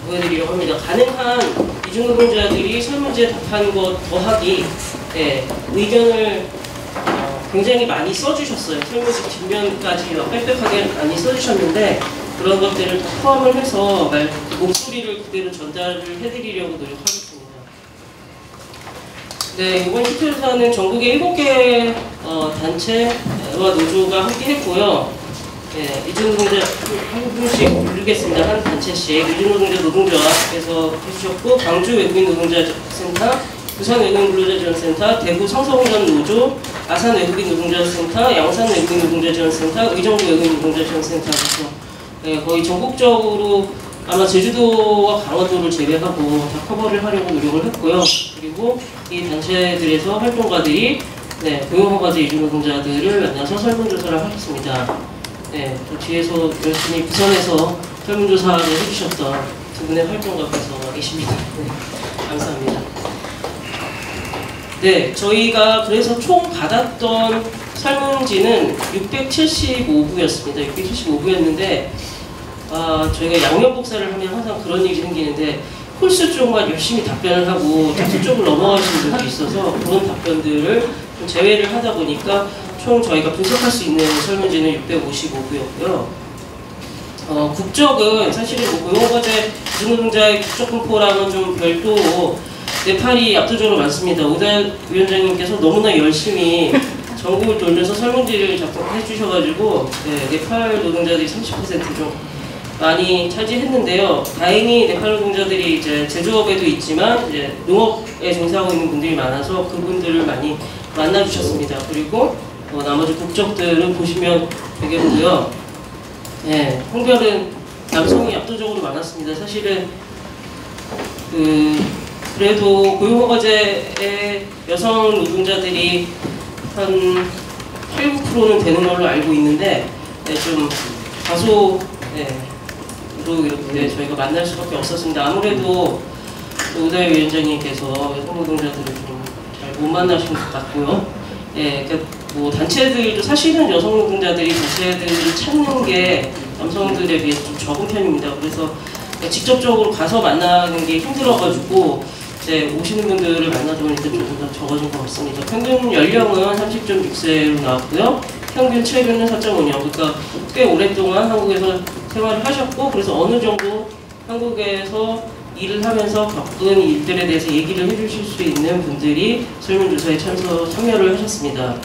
보여드리려고 합니다. 가능한 이중노동자들이 설문지에 답한 것 더하기 의견을 굉장히 많이 써주셨어요. 설문지 뒷면까지 빽빽하게 많이 써주셨는데 그런 것들을 다 포함을 해서 목소리를 그대로 전달을 해드리려고 노력하겠습니다. 네, 이번 히트조사는 전국의 7개 단체와 노조가 함께 했고요. 네, 이중노동자 한 분씩 부르겠습니다. 한 단체씩. 이중노동자 노동조합에서 해주셨고, 광주 외국인 노동자센터, 부산 외국인 근로자지원센터, 대구 성서공단 노조, 아산 외국인 노동자센터, 양산 외국인 노동자지원센터, 의정부 외국인 노동자지원센터에서 거의 전국적으로 아마 제주도와 강원도를 제외하고 다 커버를 하려고 노력을 했고요. 그리고 이 단체들에서 활동가들이 고용허가제 이중노동자들을 만나서 설문조사를 하겠습니다. 네, 또 뒤에서 열심히 부산에서 설문조사를 해주셨던 두 분의 활동가께서 와 계십니다. 네, 감사합니다. 네, 저희가 그래서 총 받았던 설문지는 675부였습니다. 675부였는데 저희가 양면복사를 하면 항상 그런 일이 생기는데 홀수 쪽만 열심히 답변을 하고 짝수 쪽을 넘어가시는 분들이 있어서 그런 답변들을 좀 제외를 하다 보니까 총 저희가 분석할 수 있는 설문지는 655부였고요. 국적은 사실은 고용허가제 이중노동자의 국적 분포랑은 좀 별도로 네팔이 압도적으로 많습니다. 오달 위원장님께서 너무나 열심히 전국을 돌면서 설문지를 작성해 주셔가지고 네팔 노동자들이 30% 좀 많이 차지했는데요. 다행히 네팔 노동자들이 이제 제조업에도 있지만 이제 농업에 종사하고 있는 분들이 많아서 그분들을 많이 만나주셨습니다. 그리고 나머지 국적들은 보시면 되겠고요. 네, 성별은 남성이 압도적으로 많았습니다. 사실은 그래도 고용허가제의 여성 노동자들이 한 8, 9%는 되는 걸로 알고 있는데 좀 다소 이렇게 저희가 만날 수밖에 없었습니다. 아무래도 오다혜 위원장님께서 여성 노동자들을 좀 잘 못 만나신 것 같고요. 그러니까 뭐 단체들도 사실은 여성 노동자들이 단체들을 찾는 게 남성들에 비해서 좀 적은 편입니다. 그래서 직접적으로 가서 만나는 게 힘들어가지고 오시는 분들을 만나다 보니까 조금 더 적어진 것 같습니다. 평균 연령은 30.6세로 나왔고요. 평균 체류는 4.5년. 그러니까 꽤 오랫동안 한국에서 생활을 하셨고, 그래서 어느 정도 한국에서 일을 하면서 겪은 일들에 대해서 얘기를 해주실 수 있는 분들이 설문조사에 참여를 하셨습니다.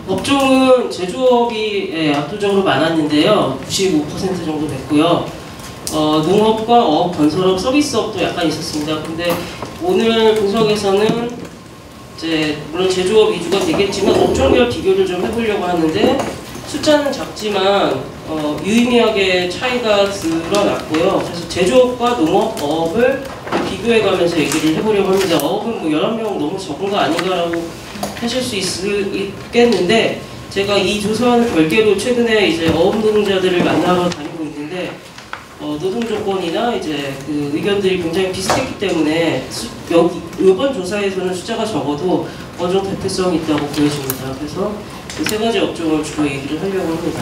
업종은 제조업이 압도적으로 많았는데요. 95% 정도 됐고요. 농업과 어업, 건설업, 서비스업도 약간 있었습니다. 근데 오늘 분석에서는 물론 제조업 위주가 되겠지만 업종별 비교를 좀 해보려고 하는데 숫자는 작지만 유의미하게 차이가 드러났고요. 그래서 제조업과 농업, 어업을 비교해가면서 얘기를 해보려고 합니다. 어업은 뭐 11명 너무 적은 거 아닌가라고 하실 수 있겠는데 제가 이 조사와는 별개로 최근에 이제 어업 노동자들을 만나러 다니고 있는데 노동 조건이나 이제 그 의견들이 굉장히 비슷했기 때문에 이번 조사에서는 숫자가 적어도 어느 정도 대표성이 있다고 보여집니다. 그래서 그 세 가지 업종을 주로 얘기를 하려고 합니다.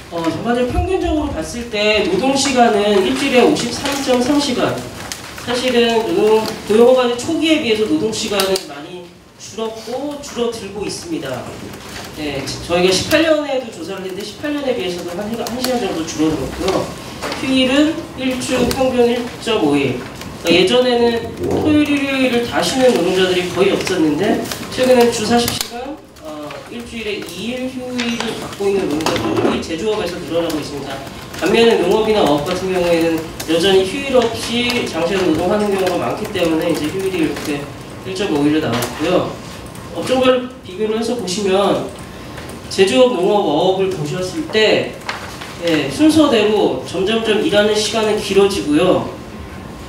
전반적으로 평균적으로 봤을 때 노동시간은 일주일에 53.3시간. 사실은 고용허가제 초기에 비해서 노동시간은 많이 줄어들고 있습니다. 네, 저희가 18년에도 조사를 했는데 18년에 비해서도 한 1시간 정도 줄어들었고요. 휴일은 일주 평균 1.5일. 그러니까 예전에는 토요일, 일요일을 다 쉬는 노동자들이 거의 없었는데 최근엔 주 40시간, 일주일에 2일 휴일을 갖고 있는 노동자들이 제조업에서 늘어나고 있습니다. 반면에 농업이나 어업 같은 경우에는 여전히 휴일 없이 장시간 노동하는 경우가 많기 때문에 이제 휴일이 이렇게 1.5일로 나왔고요. 업종별 비교를 해서 보시면 제조업, 농업, 어업을 보셨을 때 순서대로 점점점 일하는 시간은 길어지고요.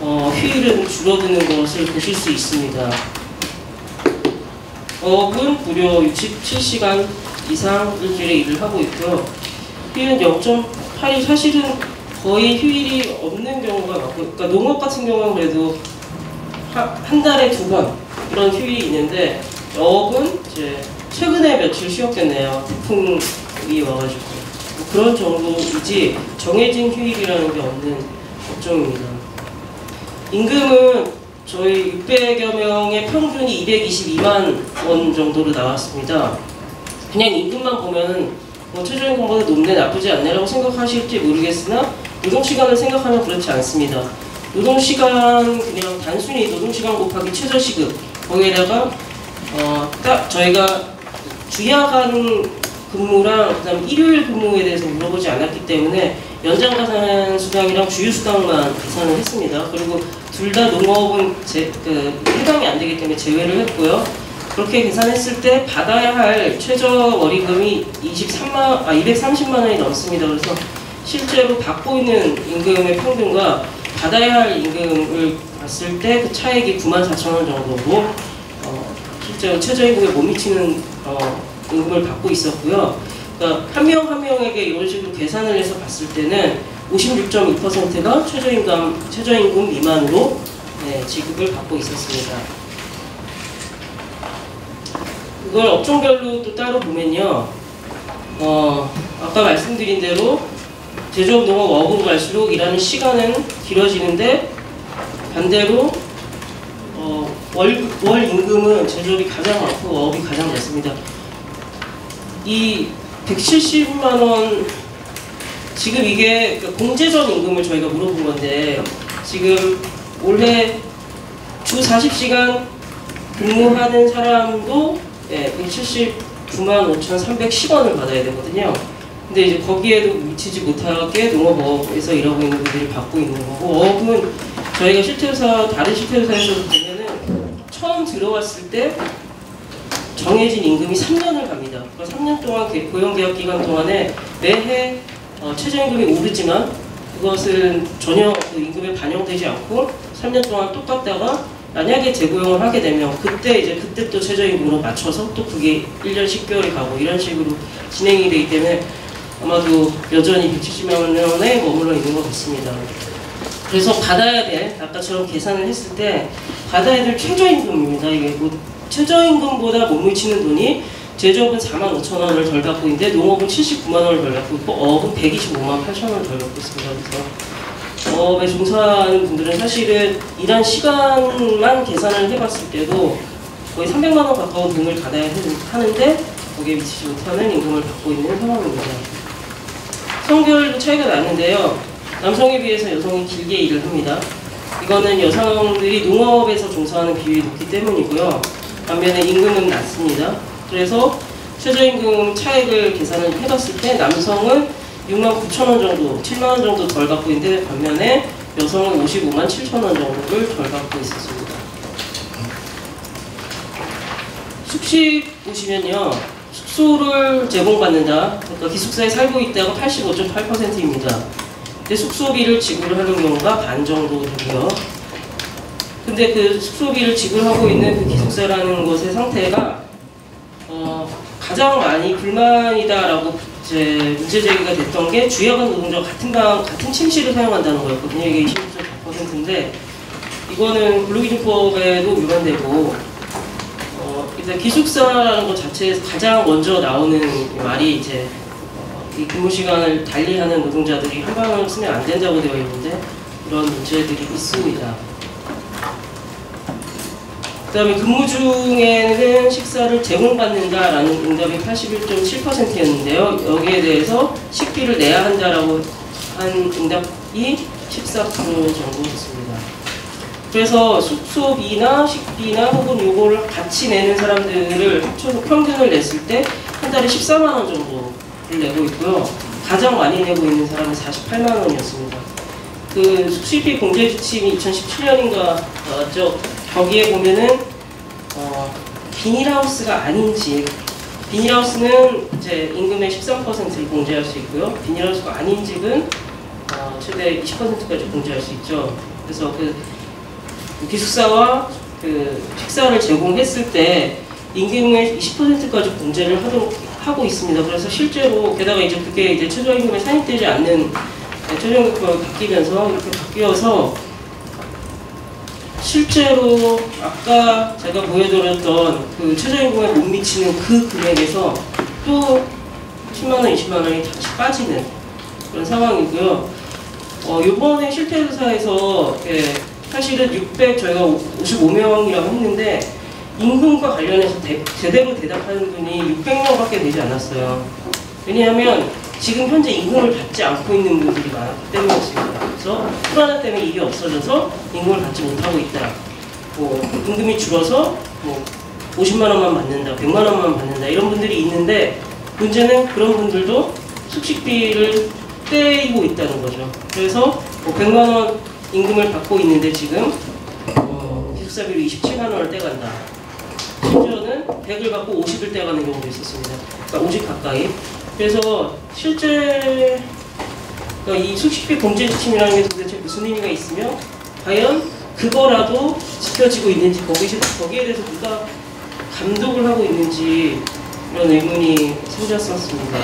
휴일은 줄어드는 것을 보실 수 있습니다. 어업은 무려 67시간 이상 일주일에 일을 하고 있고요. 휴일은 0.8일, 사실은 거의 휴일이 없는 경우가 많고, 그러니까 농업 같은 경우는 그래도 한 달에 2번 이런 휴일이 있는데 어업은 이제 최근에 며칠 쉬었겠네요. 태풍이 와가지고 그런 정도이지 정해진 휴일이라는 게 없는 업종입니다. 임금은 저희 600여 명의 평균이 222만 원 정도로 나왔습니다. 그냥 임금만 보면 뭐 최저임금보다 높네 나쁘지 않네라고 생각하실지 모르겠으나 노동시간을 생각하면 그렇지 않습니다. 노동시간 그냥 단순히 노동시간 곱하기 최저시급 거기에다가 딱 저희가 주야간 근무랑 그다음 일요일 근무에 대해서 물어보지 않았기 때문에 연장가산 수당이랑 주휴수당만 계산을 했습니다. 그리고 둘 다 농업은 해당이 안 되기 때문에 제외를 했고요. 그렇게 계산했을 때 받아야 할 최저 월임금이 230만 원이 넘습니다. 그래서 실제로 받고 있는 임금의 평균과 받아야 할 임금을 봤을 때 그 차액이 94,000원 정도로 실제로 최저임금에 못 미치는 임금을 받고 있었고요. 그러니까 한 명 한 명에게 이런 식으로 계산을 해서 봤을 때는 56.2%가 최저임금 미만으로 지급을 받고 있었습니다. 이걸 업종별로 또 따로 보면요. 아까 말씀드린 대로 제조업, 농업, 어업으로 갈수록 일하는 시간은 길어지는데 반대로 월 임금은 제조업이 가장 많고 어업이 가장 낮습니다. 이 170만 원 지금 이게 공제적 임금을 저희가 물어본 건데 지금 올해 주 40시간 근무하는 사람도 179만 5,310원을 받아야 되거든요. 근데 이제 거기에도 미치지 못하게 농업어업에서 일하고 있는 분들이 받고 있는 거고, 어업은 저희가 실태조사, 다른 실태조사에서도 보면은 처음 들어왔을 때 정해진 임금이 3년을 갑니다. 그러니까 3년 동안 고용계약 기간 동안에 매해 최저임금이 오르지만 그것은 전혀 그 임금에 반영되지 않고 3년 동안 똑같다가 만약에 재고용을 하게 되면 그때 또 최저임금으로 맞춰서 또 그게 1년 10개월이 가고 이런 식으로 진행이 되기 때문에 아마도 여전히 170만 원에 머물러 있는 것 같습니다. 그래서 받아야 될, 아까처럼 계산을 했을 때 받아야 될 최저임금입니다. 이게 뭐 최저임금보다 못 미치는 돈이 제조업은 45,000원을 덜 받고 있는데 농업은 79만 원을 덜 받고 있고 어업은 125만 8천원을 덜 받고 있습니다. 그래서 어업에 종사하는 분들은 사실은 일한 시간만 계산을 해봤을 때도 거의 300만 원 가까운 돈을 받아야 하는데 거기에 미치지 못하는 임금을 받고 있는 상황입니다. 성별도 차이가 나는데요. 남성에 비해서 여성이 길게 일을 합니다. 이거는 여성들이 농업에서 종사하는 비율이 높기 때문이고요. 반면에 임금은 낮습니다. 그래서 최저임금 차액을 계산을 해봤을 때 남성은 69,000원 정도, 7만원 정도 덜 받고 있는데 반면에 여성은 55만 7천원 정도를 덜 받고 있었습니다. 숙식 보시면요. 숙소를 제공받는다. 그러니까 기숙사에 살고 있다가 85.8%입니다. 근데 숙소비를 지불하는 경우가 반 정도 되고요. 근데 그 숙소비를 지불하고 있는 그 기숙사라는 곳의 상태가 가장 많이 불만이다라고 이제 문제 제기가 됐던 게 주야간 노동자와 같은 침실을 사용한다는 거였거든요. 이게 26.4%인데 이거는 근로기준법에도 위반되고 일단 기숙사라는 것 자체에서 가장 먼저 나오는 말이 이제 이 근무 시간을 달리하는 노동자들이 한방을 쓰면 안 된다고 되어 있는데 이런 문제들이 있습니다. 그 다음에 근무 중에는 식사를 제공받는다라는 응답이 81.7%였는데요. 여기에 대해서 식비를 내야 한다라고 한 응답이 14% 정도였습니다. 그래서 숙소비나 식비나 혹은 요거를 같이 내는 사람들을 합쳐서 평균을 냈을 때 한 달에 14만 원 정도를 내고 있고요. 가장 많이 내고 있는 사람은 48만 원이었습니다. 그 숙식비 공제 지침이 2017년인가 나왔죠. 거기에 보면은 비닐하우스가 아닌 집, 비닐하우스는 이제 임금의 13%를 공제할 수 있고요. 비닐하우스가 아닌 집은 최대 20%까지 공제할 수 있죠. 그래서 그 기숙사와 그 식사를 제공했을 때 임금의 20%까지 공제를 하고 있습니다. 그래서 실제로 게다가 이제 그게 이제 최저임금에 산입되지 않는 최저임금이 바뀌면서 이렇게 바뀌어서 실제로 아까 제가 보여드렸던 그 최저임금에 못 미치는 그 금액에서 또 10만 원, 20만 원이 다시 빠지는 그런 상황이고요. 이번에 실태조사에서 사실은 저희가 55명이라고 했는데 임금과 관련해서 제대로 대답하는 분이 600명밖에 되지 않았어요. 왜냐하면 지금 현재 임금을 받지 않고 있는 분들이 많았기 때문이었습니다. 그래서 코로나 때문에 일이 없어져서 임금을 받지 못하고 있다. 임금이 줄어서 50만 원만 받는다, 100만 원만 받는다 이런 분들이 있는데 문제는 그런 분들도 숙식비를 떼이고 있다는 거죠. 그래서 100만 원 임금을 받고 있는데 지금 기숙사비로 27만 원을 떼간다. 심지어는 100을 받고 50을 떼가는 경우도 있었습니다. 그러니까 50 가까이. 그래서 실제 이 숙식비 공제 지침이라는 게 도대체 무슨 의미가 있으며 과연 그거라도 지켜지고 있는지 거기에 대해서 누가 감독을 하고 있는지 이런 의문이 생겼었습니다.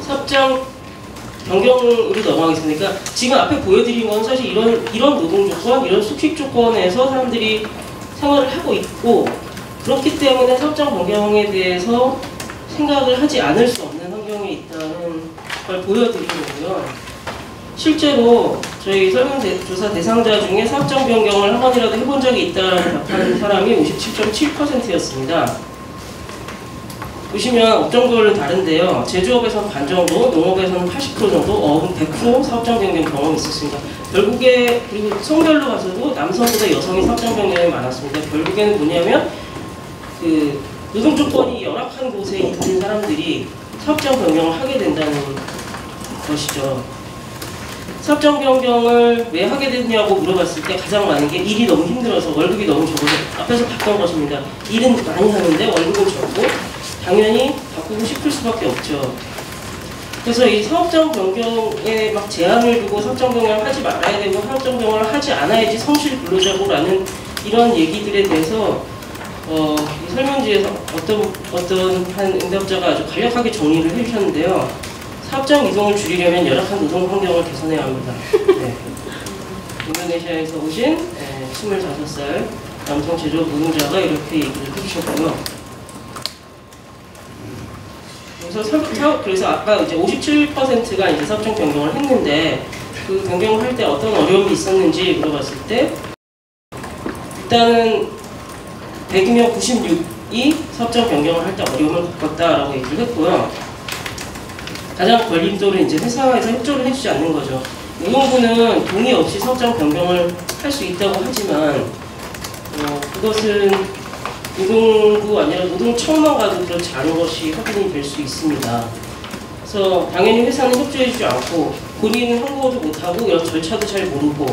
사업장 변경으로 넘어가겠습니다. 그러니까 지금 앞에 보여드린 건 사실 이런 노동 조건, 이런 숙식 조건에서 사람들이 생활을 하고 있고 그렇기 때문에 사업장 변경에 대해서 생각을 하지 않을 수 없는 환경에 있다는 걸 보여드린 거고요. 실제로 저희 설문조사 대상자 중에 사업장 변경을 한 번이라도 해본 적이 있다고 답하는 사람이 57.7%였습니다. 보시면 업종별로 다른데요. 제조업에서는 반 정도, 농업에서는 80% 정도, 어업은 100% 사업장 변경 경험이 있었습니다. 결국에 그리고 성별로 봐서도 남성보다 여성이 사업장 변경이 많았습니다. 결국에는 뭐냐면 노동 조건이 열악한 곳에 있는 사람들이 사업장 변경을 하게 된다는 것이죠. 사업장 변경을 왜 하게 됐냐고 물어봤을 때 가장 많은 게 일이 너무 힘들어서 월급이 너무 적어서 앞에서 봤던 것입니다. 일은 많이 하는데 월급은 적고 당연히 바꾸고 싶을 수밖에 없죠. 그래서 이 사업장 변경에 막 제한을 두고 사업장 변경을 하지 말아야 되고 사업장 변경을 하지 않아야지 성실 근로자고라는 이런 얘기들에 대해서 이 설문지에서 어떤 한 응답자가 아주 간략하게 정리를 해주셨는데요. 사업장 이동을 줄이려면 열악한 노동 환경을 개선해야 합니다. 네. 인도네시아에서 오신 25살 남성 제조업 노동자가 이렇게 얘기를 해주셨고요. 그래서 아까 이제 57%가 이제 사업장 변경을 했는데 그 변경을 할 때 어떤 어려움이 있었는지 물어봤을 때 일단은 100이면 96이 사업장 변경을 할 때 어려움을 겪었다라고 얘기를 했고요. 가장 걸림돌은 이제 회사에서 협조를 해주지 않는 거죠. 노동부는 동의 없이 사업장 변경을 할 수 있다고 하지만 그것은 노동부 아니라 노동청만 가도 그렇지 않은 것이 확인이 될 수 있습니다. 그래서 당연히 회사는 협조해주지 않고 본인은 한국어도 못하고 이런 절차도 잘 모르고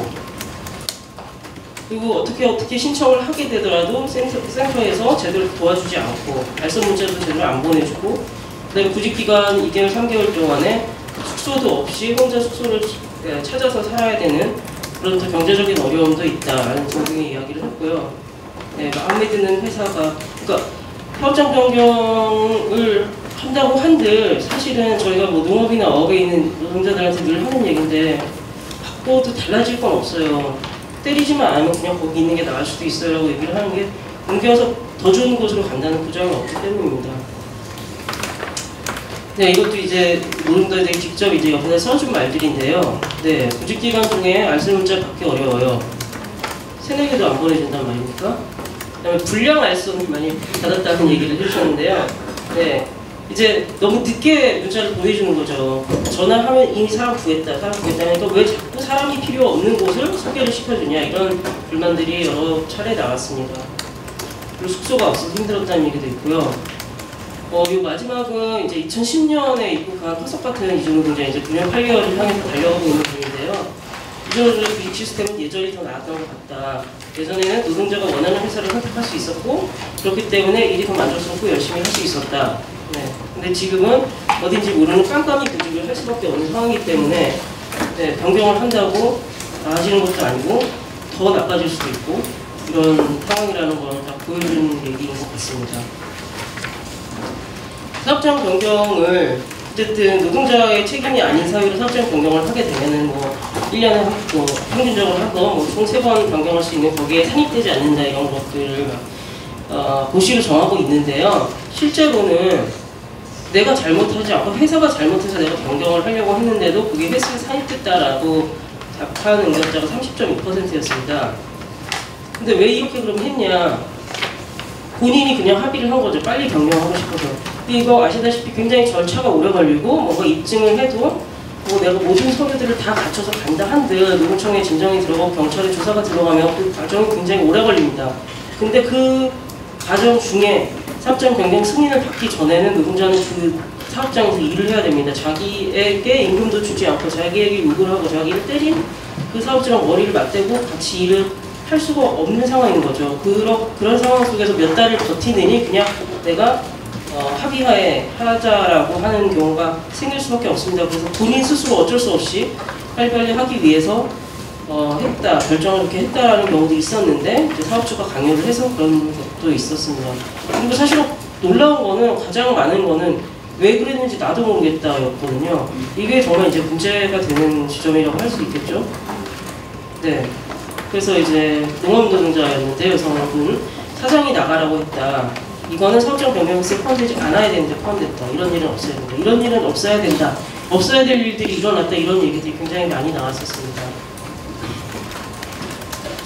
그리고 어떻게 신청을 하게 되더라도 센터에서 제대로 도와주지 않고 발송 문자도 제대로 안 보내주고 그다음에 구직기간 2개월, 3개월 동안에 숙소도 없이 혼자 숙소를 찾아서 살아야 되는 그런 또 경제적인 어려움도 있다라는 등등의 이야기를 했고요. 네, 마음에 드는 회사가 그러니까 사업장 변경을 한다고 한들 사실은 저희가 뭐 농업이나 어업에 있는 노동자들한테 늘 하는 얘기인데 바꿔도 달라질 건 없어요. 때리지만 않으면 그냥 거기 있는 게 나을 수도 있어요 라고 얘기를 하는 게 옮겨서 더 좋은 곳으로 간다는 보장이 없기 때문입니다. 네, 이것도 이제 노동자들이 직접 이제 옆에서 써준 말들인데요. 네, 구직기간 중에 알쓸 문자 받기 어려워요. 세네 개도 안 보내준단 말입니까? 그다음에 불량 알선을 많이 받았다는 얘기를 해주셨는데요. 네, 이제 너무 늦게 문자를 보내주는 거죠. 전화하면 이미 사람 구했다 하니까 왜 자꾸 사람이 필요 없는 곳을 소개를 시켜주냐 이런 불만들이 여러 차례 나왔습니다. 그리고 숙소가 없어서 힘들었다는 얘기도 있고요. 이 마지막은 이제 2010년에 입국한 화석 같은 이주노동자 이제 9년 8개월을 향해서 달려가고 있는 중인데요. 이주노동자 구직 시스템은 예전이 더 나았던 것 같다. 예전에는 노동자가 원하는 회사를 선택할 수 있었고 그렇기 때문에 일이 더 만족스럽고 열심히 할 수 있었다. 네. 근데 지금은 어딘지 모르는 깜깜이 구직을 할 수밖에 없는 상황이기 때문에 네, 변경을 한다고 나아지는 것도 아니고 더 나빠질 수도 있고 이런 상황이라는 걸 다 보여주는 얘기인 것 같습니다. 사업장 변경을 어쨌든 노동자의 책임이 아닌 사유로 사업장 변경을 하게 되면은 뭐 1년에 뭐 평균적으로 하고 뭐 총 3번 변경할 수 있는 거기에 산입되지 않는다 이런 것들을 고시로 정하고 있는데요. 실제로는 내가 잘못하지 않고 회사가 잘못해서 내가 변경을 하려고 했는데도 그게 회사에 산입됐다라고 답한 응답자가 30.2%였습니다. 근데 왜 이렇게 그럼 했냐? 본인이 그냥 합의를 한 거죠. 빨리 변경하고 싶어서. 근데 이거 아시다시피 굉장히 절차가 오래 걸리고 뭔가 입증을 해도 뭐 내가 모든 서류들을 다 갖춰서 간다 한들 노동청에 진정이 들어가고 경찰에 조사가 들어가면 그 과정이 굉장히 오래 걸립니다. 근데 그 과정 중에 사업장 변경 승인을 받기 전에는 노동자는 그 사업장에서 일을 해야 됩니다. 자기에게 임금도 주지 않고 자기에게 욕을 하고 자기를 때린 그 사업주랑 머리를 맞대고 같이 일을 할 수가 없는 상황인 거죠. 그런 상황 속에서 몇 달을 버티느니 그냥 내가 합의하에 하자라고 하는 경우가 생길 수밖에 없습니다. 그래서 본인 스스로 어쩔 수 없이 빨리빨리 하기 위해서 했다, 결정을 이렇게 했다라는 경우도 있었는데 이제 사업주가 강요를 해서 그런 것도 있었습니다. 그리고 사실 놀라운 거는 가장 많은 거는 왜 그랬는지 나도 모르겠다였거든요. 이게 정말 이제 문제가 되는 지점이라고 할 수 있겠죠. 네. 그래서 이제 농업노동자였는데 여성분 사장이 나가라고 했다. 이거는 사업장 변경세 포함되지 않아야 되는데 포함됐다. 이런 일은 없어야 된다. 이런 일은 없어야 된다. 없어야 될 일들이 일어났다. 이런 얘기들이 굉장히 많이 나왔었습니다.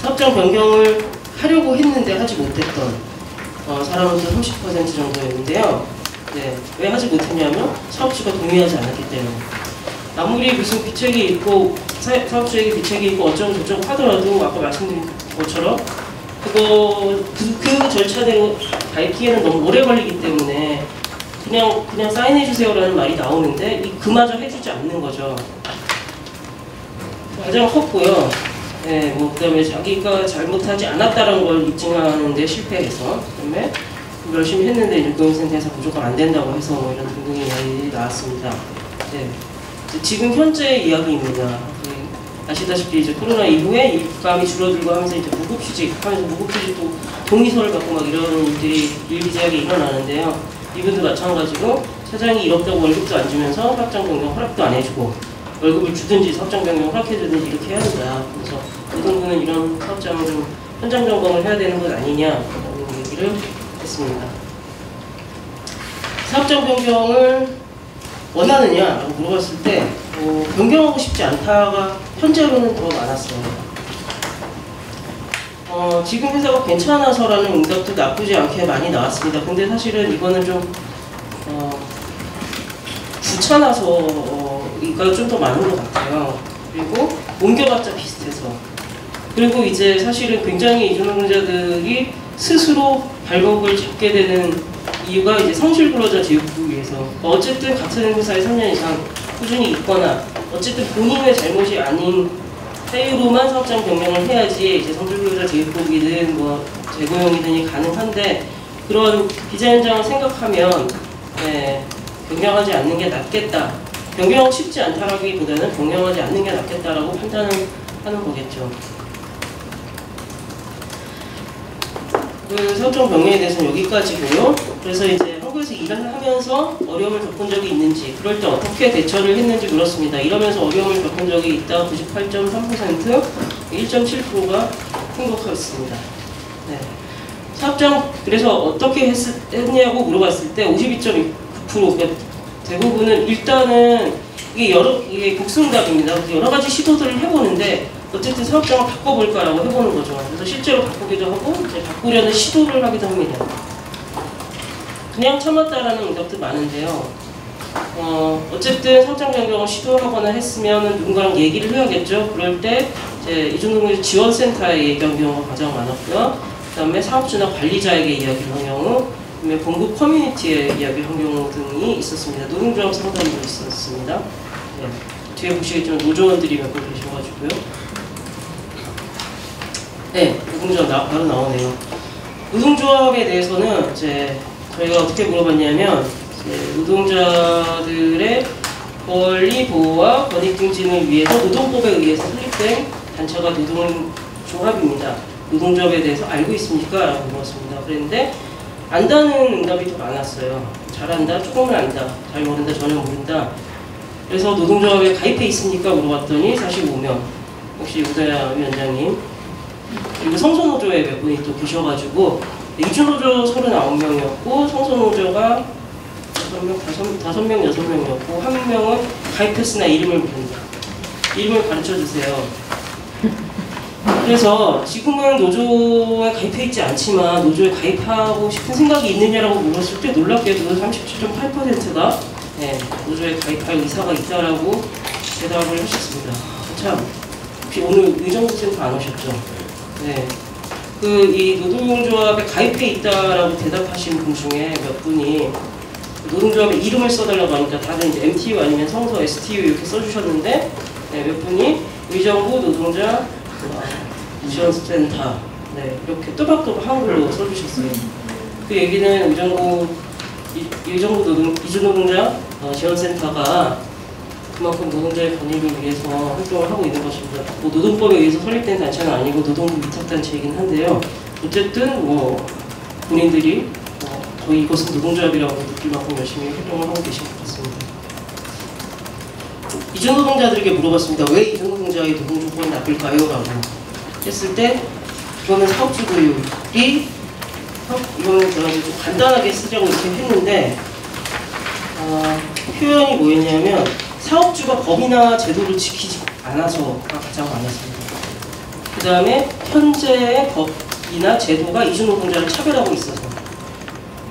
사업장 변경을 하려고 했는데 하지 못했던 사람은 30% 정도였는데요. 네, 왜 하지 못했냐면 사업주가 동의하지 않았기 때문에. 아무리 무슨 비책이 있고 사업주에게 비책이 있고 어쩌고 저쩌고 하더라도 아까 말씀드린 것처럼 그 절차대로 밟기에는 너무 오래 걸리기 때문에 그냥 사인해주세요라는 말이 나오는데 그마저 해주지 않는 거죠. 가장 컸고요. 네, 그다음에 자기가 잘못하지 않았다는 걸 입증하는 데 실패해서 그다음에 열심히 했는데 이제 고용센터에서 무조건 안 된다고 해서 뭐 이런 등등의 이야기 나왔습니다. 네. 지금 현재 이야기입니다. 네. 아시다시피 이제 코로나 이후에 일감이 줄어들고 하면서 이제 무급휴직하면서 무급휴직도 동의서를 받고 막 이런 일들이 일비재하게 일어나는데요. 이분도 마찬가지로 사장이 일 없다고 월급도 안 주면서 사업장 변경 허락도 안 해주고 월급을 주든지 사업장 변경 허락해주든지 이렇게 해야 된다. 그래서 노동부는 이런 사업장을 좀 현장 점검을 해야 되는 것 아니냐라는 얘기를 했습니다. 사업장 변경을 원하느냐라고 물어봤을 때 변경하고 싶지 않다가 현재로는 더 많았어요. 지금 회사가 괜찮아서라는 응답도 나쁘지 않게 많이 나왔습니다. 근데 사실은 이거는 좀 귀찮아서가 좀 더 많은 것 같아요. 그리고 옮겨봤자 비슷해서. 그리고 이제 사실은 굉장히 이주노동자들이 스스로 발목을 잡게 되는 이유가 이제 성실 근로자 제휴를 위해서 어쨌든 같은 회사에 3년 이상 꾸준히 있거나 어쨌든 본인의 잘못이 아닌 사유로만 사업장 변경을 해야지 이제 성실 근로자 제휴법이든 뭐 재고용이든이 가능한데 그런 비자 현장을 생각하면 변경하지 않는 게 낫겠다. 변경하고 싶지 않다라기보다는 변경하지 않는 게 낫겠다라고 판단을 하는 거겠죠. 그 사업장 변경에 대해서는 여기까지고요. 그래서 이제 한국에서 일을 하면서 어려움을 겪은 적이 있는지, 그럴 때 어떻게 대처를 했는지 물었습니다. 이러면서 어려움을 겪은 적이 있다 98.3%, 1.7%가 행복했습니다. 네. 사업장 그래서 어떻게 했냐고 물어봤을 때 52.6%, 그러니까 대부분은 일단은 이게 복수응답입니다. 여러 가지 시도들을 해보는데 어쨌든 사업장을 바꿔볼까라고 해보는 거죠. 그래서 실제로 바꾸기도 하고 이제 바꾸려는 시도를 하기도 합니다. 그냥 참았다라는 응답도 많은데요. 어쨌든 사업장 변경을 시도하거나 했으면 누군가랑 얘기를 해야겠죠. 그럴 때 이제 이주노동자 지원센터에 얘기한 경우가 가장 많았고요. 그다음에 사업주나 관리자에게 이야기를 한 경우, 그다음에 본부 커뮤니티에 이야기를 한 경우 등이 있었습니다. 노동조합 상담도 있었습니다. 네. 뒤에 보시겠지만 노조원들이 몇 분 계셔가지고요. 네, 노동조합 바로 나오네요. 노동조합에 대해서는 이제 저희가 어떻게 물어봤냐면 노동자들의 권리 보호와 권익 증진을 위해서 노동법에 의해서 설립된 단체가 노동조합입니다. 노동조합에 대해서 알고 있습니까? 라고 물었습니다. 그랬는데 안다는 응답이 더 많았어요. 잘한다, 조금은 안다, 잘 모른다, 전혀 모른다. 그래서 노동조합에 가입해 있습니까? 물어봤더니 45명. 혹시 우다야 위원장님. 그리고 성소노조에 몇 분이 또 계셔가지고 이주노조 39명이었고 성소노조가 다섯 명, 여섯 명이었고 한 명은 가입했으나 이름을 모른다. 이름을 가르쳐 주세요. 그래서 지금은 노조에 가입해 있지 않지만 노조에 가입하고 싶은 생각이 있느냐라고 물었을 때 놀랍게도 37.8%가 네, 노조에 가입할 의사가 있다라고 대답을 하셨습니다. 참, 혹시 오늘 의정부센터 안 오셨죠? 네. 이 노동조합에 가입해 있다라고 대답하신 분 중에 몇 분이 노동조합에 이름을 써달라고 하니까 다들 이제 MTU 아니면 성서 STU 이렇게 써주셨는데 네, 몇 분이 의정부 노동자 지원센터 네, 이렇게 또박또박 한글로 써주셨어요. 그 얘기는 의정부 이주노동자 지원센터가 그만큼 노동자의 권익을 위해서 활동을 하고 있는 것입니다. 뭐 노동법에 의해서 설립된 단체는 아니고 노동부 위탁단체이긴 한데요. 어쨌든 뭐 본인들이 거의 이것은 노동조합이라고 느낄 만큼 열심히 활동을 하고 계신 것 같습니다. 이주노동자들에게 물어봤습니다. 왜 이주노동자의 노동조건이 나쁠까요? 라고 했을 때 이거는 사업주 교육이 이거는 제가 좀 간단하게 쓰자고 이렇게 했는데 표현이 뭐였냐면 사업주가 법이나 제도를 지키지 않아서가 가장 많았습니다. 그 다음에 현재의 법이나 제도가 이주노동자를 차별하고 있어서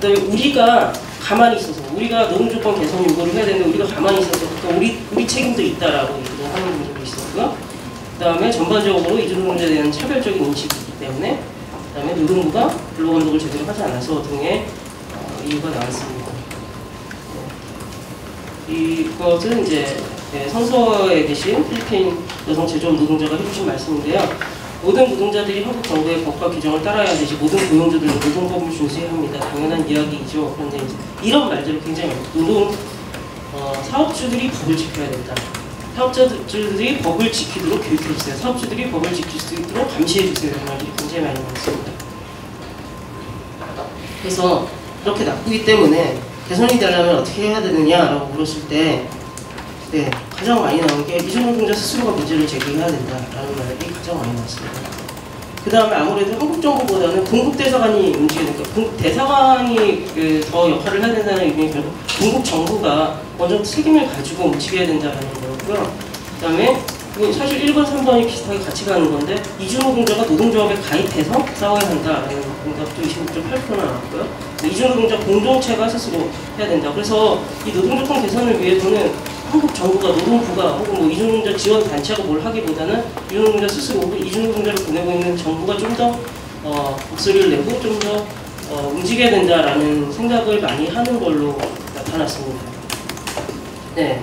그 다음에 우리가 가만히 있어서 우리가 노동조건 개선 요구를 해야 되는데 우리가 가만히 있어서 그러니까 우리 책임도 있다라고 얘기를 하는 분들도 있었고요. 그 다음에 전반적으로 이주노동자에 대한 차별적인 인식이 있기 때문에 그 다음에 노동부가 근로감독을 제대로 하지 않아서 등의 이유가 나왔습니다. 이것은 이제 성서에 계신 필리핀 여성 제조업 노동자가 해주신 말씀인데요. 모든 노동자들이 한국 정부의 법과 규정을 따라야 되지 모든 고용주들은 노동법을 준수해야 합니다. 당연한 이야기이죠. 그런데 이제 이런 말들을 굉장히 사업주들이 법을 지켜야 된다. 사업주들이 법을 지키도록 교육해주세요. 사업주들이 법을 지킬 수 있도록 감시해주세요. 이런 말들이 굉장히 많이 나왔습니다. 그래서 이렇게 나쁘기 때문에 개선이 되려면 어떻게 해야 되느냐라고 물었을 때 네, 가장 많이 나온 게 이주노동자 스스로가 문제를 제기해야 된다라는 말이 가장 많이 나왔습니다. 그 다음에 아무래도 한국 정부보다는 공국 대사관이 움직여야 되니까 공국 대사관이 더 역할을 해야 된다는 의미는 결국 공국 정부가 먼저 책임을 가지고 움직여야 된다는 거고요. 그 다음에 사실 1번, 3번이 비슷하게 같이 가는 건데 이주노동자가 노동조합에 가입해서 싸워야 한다라는 응답도 26.8% 나왔고요. 이주노동자 공동체가 스스로 해야 된다. 그래서 이 노동조건 개선을 위해서는 한국 정부가 노동부가 혹은 뭐 이주노동자 지원 단체가 뭘 하기보다는 이주노동자 스스로 혹은 이주노동자를 보내고 있는 정부가 좀 더 목소리를 내고 좀 더 움직여야 된다라는 생각을 많이 하는 걸로 나타났습니다. 네.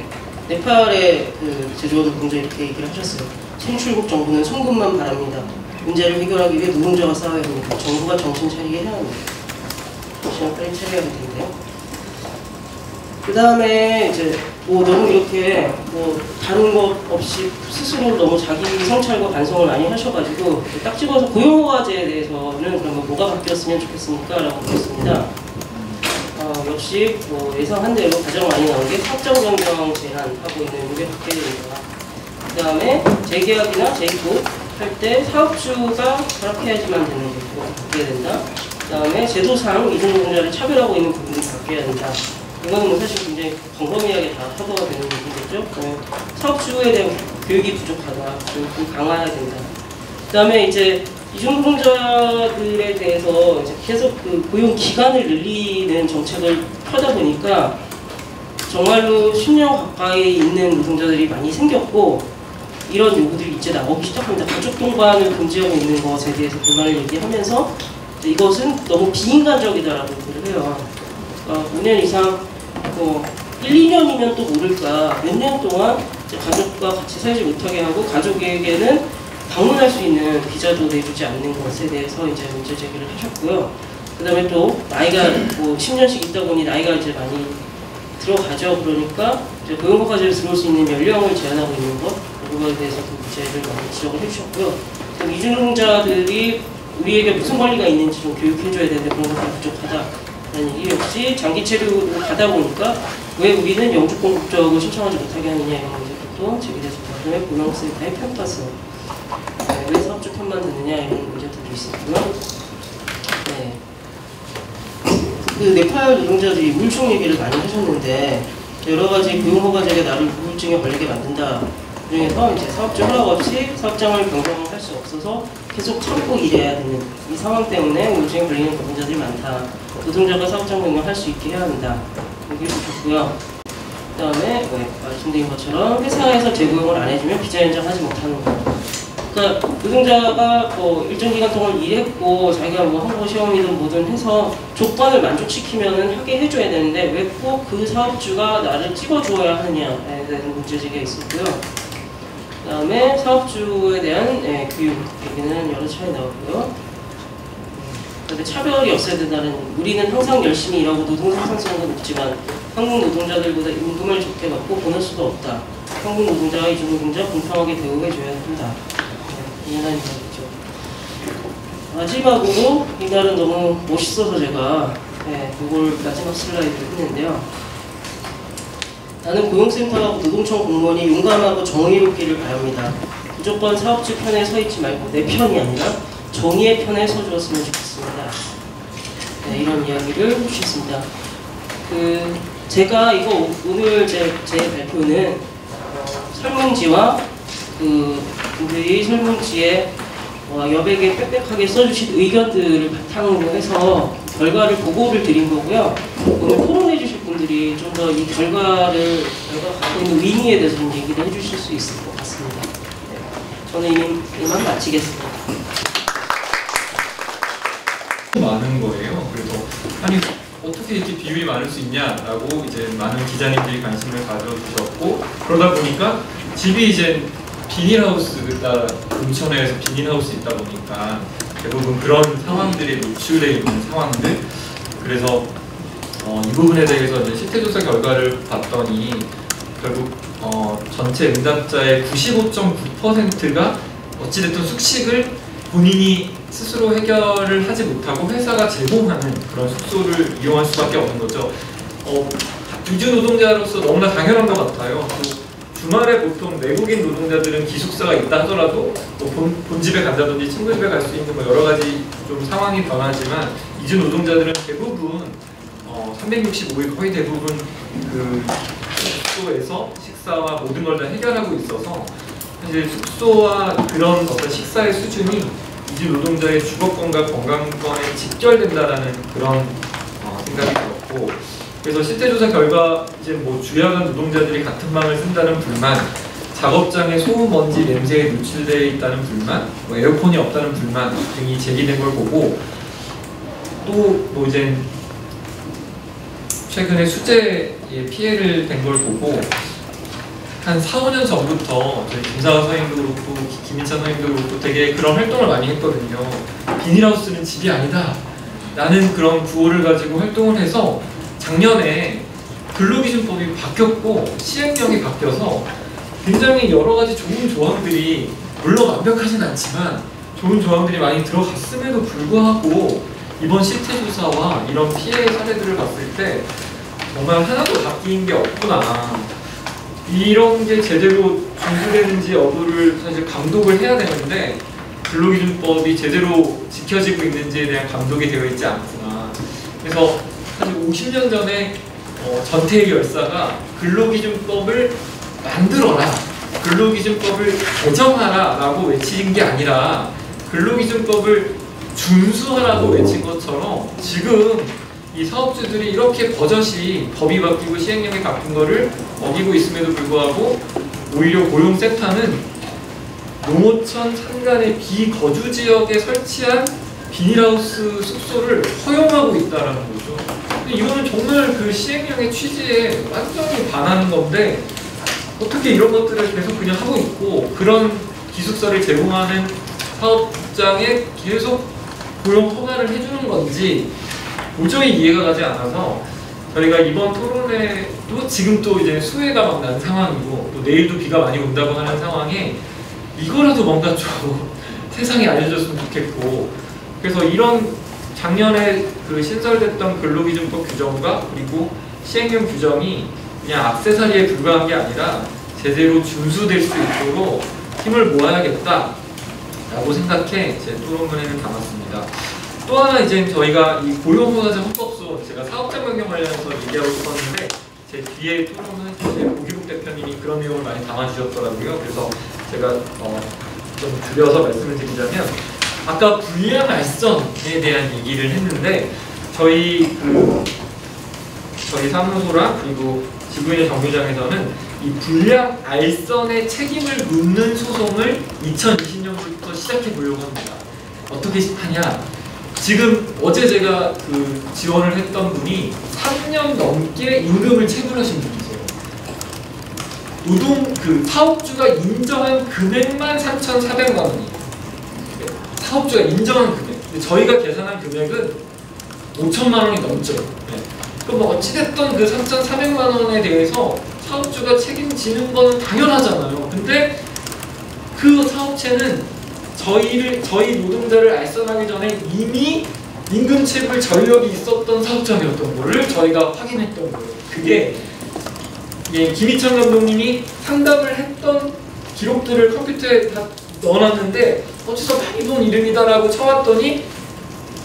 네팔의 제조업 노동자 이렇게 얘기를 하셨어요. 신출국 정부는 송금만 바랍니다. 문제를 해결하기 위해 노동자가 싸워야 합니다. 정부가 정신 차리게 해야 합니다. 정신 빨리 차려야 할 텐데요. 그 다음에 이제 뭐 너무 이렇게 뭐 다른 것 없이 스스로 너무 자기 성찰과 반성을 많이 하셔가지고 딱 집어서 고용허가제에 대해서는 그러면 뭐가 바뀌었으면 좋겠습니까? 라고 물었습니다. 역시 뭐 예상한 대로 가장 많이 나온 게 사업장 변경 제한하고 있는 게 바뀌어야 된다. 그 다음에 재계약이나 재입국 할 때 사업주가 허락해야지만 되는 게 바뀌어야 된다. 그 다음에 제도상 이주노동자를 차별하고 있는 부분이 바뀌어야 된다. 이거는 뭐 사실 굉장히 광범위하게 다 커버가 되는 부분이겠죠. 그다음에 사업주에 대한 교육이 부족하다. 좀 강화해야 된다. 그 다음에 이제 이주노동자들에 대해서 이제 계속 고용 기간을 늘리는 정책을 펴다 보니까 정말로 10년 가까이 있는 노동자들이 많이 생겼고 이런 요구들이 이제 나오기 시작합니다. 가족 동반을 금지하고 있는 것에 대해서 불만을 얘기하면서 이것은 너무 비인간적이다라고 얘기를 해요. 5년 이상, 1, 2년이면 또 모를까 몇 년 동안 가족과 같이 살지 못하게 하고 가족에게는 방문할 수 있는 비자도 내주지 않는 것에 대해서 이제 문제 제기를 하셨고요. 그 다음에 또 나이가 뭐 10년씩 있다 보니 나이가 이제 많이 들어가죠. 그러니까 이제 고용허가제로 들어올 수 있는 연령을 제한하고 있는 것, 그거에 대해서도 문제를 많이 지적을 해주셨고요. 이주노동자들이 우리에게 무슨 권리가 있는지 좀 교육해줘야 되는데 그런 것도 부족하다라는 얘기 역시 장기 체류로 가다 보니까 왜 우리는 영주권 국적을 신청하지 못하게 하느냐 이런 문제도 제기됐습니다. 그다음에 고용센터의 편파성, 왜 사업주 편만 드느냐 이런 문제들도 있었고요. 네. 그 네팔 노동자들이 우울증 얘기를 많이 하셨는데 여러 가지 고용허가제가 나를 우울증에 걸리게 만든다. 그중에서 이제 사업주 허락 없이 사업장을 변경할 수 없어서 계속 참고 일해야 되는 이 상황 때문에 우울증에 걸리는 노동자들이 많다. 노동자가 사업장 변경할 수 있게 해야 한다. 여기 보셨고요. 그 다음에 말씀드린 것처럼 회사에서 재고용을 안 해주면 비자 연장하지 못하는 거. 그러니까 노동자가 뭐 일정 기간 동안 일했고 자기가 뭐 한국어 시험이든 뭐든 해서 조건을 만족시키면은 하게 해줘야 되는데 왜 꼭 그 사업주가 나를 찍어주어야 하느냐에 대한 문제제기가 있었고요. 그 다음에 사업주에 대한 교육 얘기는 여러 차례 나왔고요. 그런데 차별이 없어야 된다는, 우리는 항상 열심히 일하고 노동 생산성도 높지만 한국 노동자들보다 임금을 적게 받고 보너스도 없다. 한국 노동자와 이주 노동자 공평하게 대우해줘야 한다. 이해하는 이야기죠. 마지막으로 이날은 너무 멋있어서 제가 이걸 마지막 슬라이드를 했는데요. 나는 고용센터하고 노동청 공무원이 용감하고 정의롭기를 바랍니다. 무조건 사업주 편에 서 있지 말고 내 편이 아니라 정의의 편에 서주었으면 좋겠습니다. 이런 이야기를 해주셨습니다. 제가 이거 오늘 제 발표는 설문지와 분들이 설문지에 여백에 빽빽하게 써주신 의견들을 바탕으로 해서 결과를 보고를 드린 거고요. 오늘 토론해 주실 분들이 좀 더 이 결과가 갖고 있는 의미에 대해서 좀 얘기를 해주실 수 있을 것 같습니다. 저는 이만 마치겠습니다. 많은 거예요. 그래서 아니 어떻게 이렇게 비율이 많을 수 있냐라고 이제 많은 기자님들이 관심을 가져주셨고, 그러다 보니까 집이 이제 비닐하우스가 금천에서 비닐하우스 있다 보니까 대부분 그런 상황들이 노출되어 있는 상황들. 그래서 이 부분에 대해서 이제 실태조사 결과를 봤더니 결국 전체 응답자의 95.9%가 어찌됐든 숙식을 본인이 스스로 해결을 하지 못하고 회사가 제공하는 그런 숙소를 이용할 수밖에 없는 거죠. 이주 노동자로서 너무나 당연한 것 같아요. 주말에 보통 외국인 노동자들은 기숙사가 있다 하더라도 뭐 본집에 간다든지 친구 집에 갈 수 있는 뭐 여러 가지 좀 상황이 변하지만, 이주 노동자들은 대부분 365일 거의 대부분 그 숙소에서 식사와 모든 걸 다 해결하고 있어서 사실 숙소와 그런 어떤 식사의 수준이 이주 노동자의 주거권과 건강권에 직결된다라는 그런 생각이 들었고, 그래서 실태조사 결과 이제 뭐 주야간 노동자들이 같은 방을 쓴다는 불만, 작업장에 소음, 먼지, 냄새에 노출되어 있다는 불만, 뭐 에어컨이 없다는 불만 등이 제기된 걸 보고, 또 뭐 이제 최근에 수재에 피해를 된 걸 보고 한 4, 5년 전부터 저희 김사화 선생님도 그렇고 김인찬 선생님도 그렇고 되게 그런 활동을 많이 했거든요. 비닐하우스는 집이 아니다 라는 그런 구호를 가지고 활동을 해서 작년에 근로기준법이 바뀌었고 시행령이 바뀌어서 굉장히 여러 가지 좋은 조항들이, 물론 완벽하진 않지만 좋은 조항들이 많이 들어갔음에도 불구하고 이번 실태조사와 이런 피해 사례들을 봤을 때 정말 하나도 바뀐 게 없구나, 이런 게 제대로 준수되는지 여부를 사실 감독을 해야 되는데 근로기준법이 제대로 지켜지고 있는지에 대한 감독이 되어 있지 않구나. 그래서 사실 50년 전에 전태일 열사가 근로기준법을 만들어라, 근로기준법을 개정하라 라고 외친 게 아니라 근로기준법을 준수하라고 외친 것처럼, 지금 이 사업주들이 이렇게 버젓이 법이 바뀌고 시행령이 바뀐 거를 어기고 있음에도 불구하고 오히려 고용센터는 농어촌 산간의 비거주 지역에 설치한 비닐하우스 숙소를 허용하고 있다는 거죠. 근데 이거는 정말 그 시행령의 취지에 완전히 반하는 건데 어떻게 이런 것들을 계속 그냥 하고 있고, 그런 기숙사를 제공하는 사업장에 계속 고용 허가를 해주는 건지 도저히 이해가 가지 않아서, 저희가 이번 토론회도 지금 또 이제 수해가 막 난 상황이고 또 내일도 비가 많이 온다고 하는 상황에 이거라도 뭔가 좀 세상에 알려줬으면 좋겠고, 그래서 이런 작년에 그 신설됐던 근로기준법 규정과 그리고 시행령 규정이 그냥 액세서리에 불과한 게 아니라 제대로 준수될 수 있도록 힘을 모아야겠다 라고 생각해 제 토론문에는 담았습니다. 또 하나 이제 저희가 이 고용노동자 헌법소 제가 사업장 변경 관련해서 얘기하고 싶었는데 제 뒤에 토론은 사실 고기국 대표님이 그런 내용을 많이 담아주셨더라고요. 그래서 제가 좀 줄여서 말씀을 드리자면 아까 불량 알선에 대한 얘기를 했는데 저희 사무소랑 그리고 지구인의 정류장에서는 이 불량 알선의 책임을 묻는 소송을 2020년부터 시작해 보려고 합니다. 어떻게 하냐? 지금 어제 제가 지원을 했던 분이 3년 넘게 임금을 체불하신 분이세요. 사업주가 인정한 금액만 3,400만 원이에요. 사업주가 인정한 금액. 근데 저희가 계산한 금액은 5천만 원이 넘죠. 그럼 어찌됐든 그 3,400만 원에 대해서 사업주가 책임지는 건 당연하잖아요. 근데 그 사업체는 저희 노동자를 알선하기 전에 이미 임금 체불 전력이 있었던 사업장이었던 거를 저희가 확인했던 거예요. 그게 김희천 감독님이 상담을 했던 기록들을 컴퓨터에 다 넣어놨는데 어디서 많이 본 이름이다라고 쳐왔더니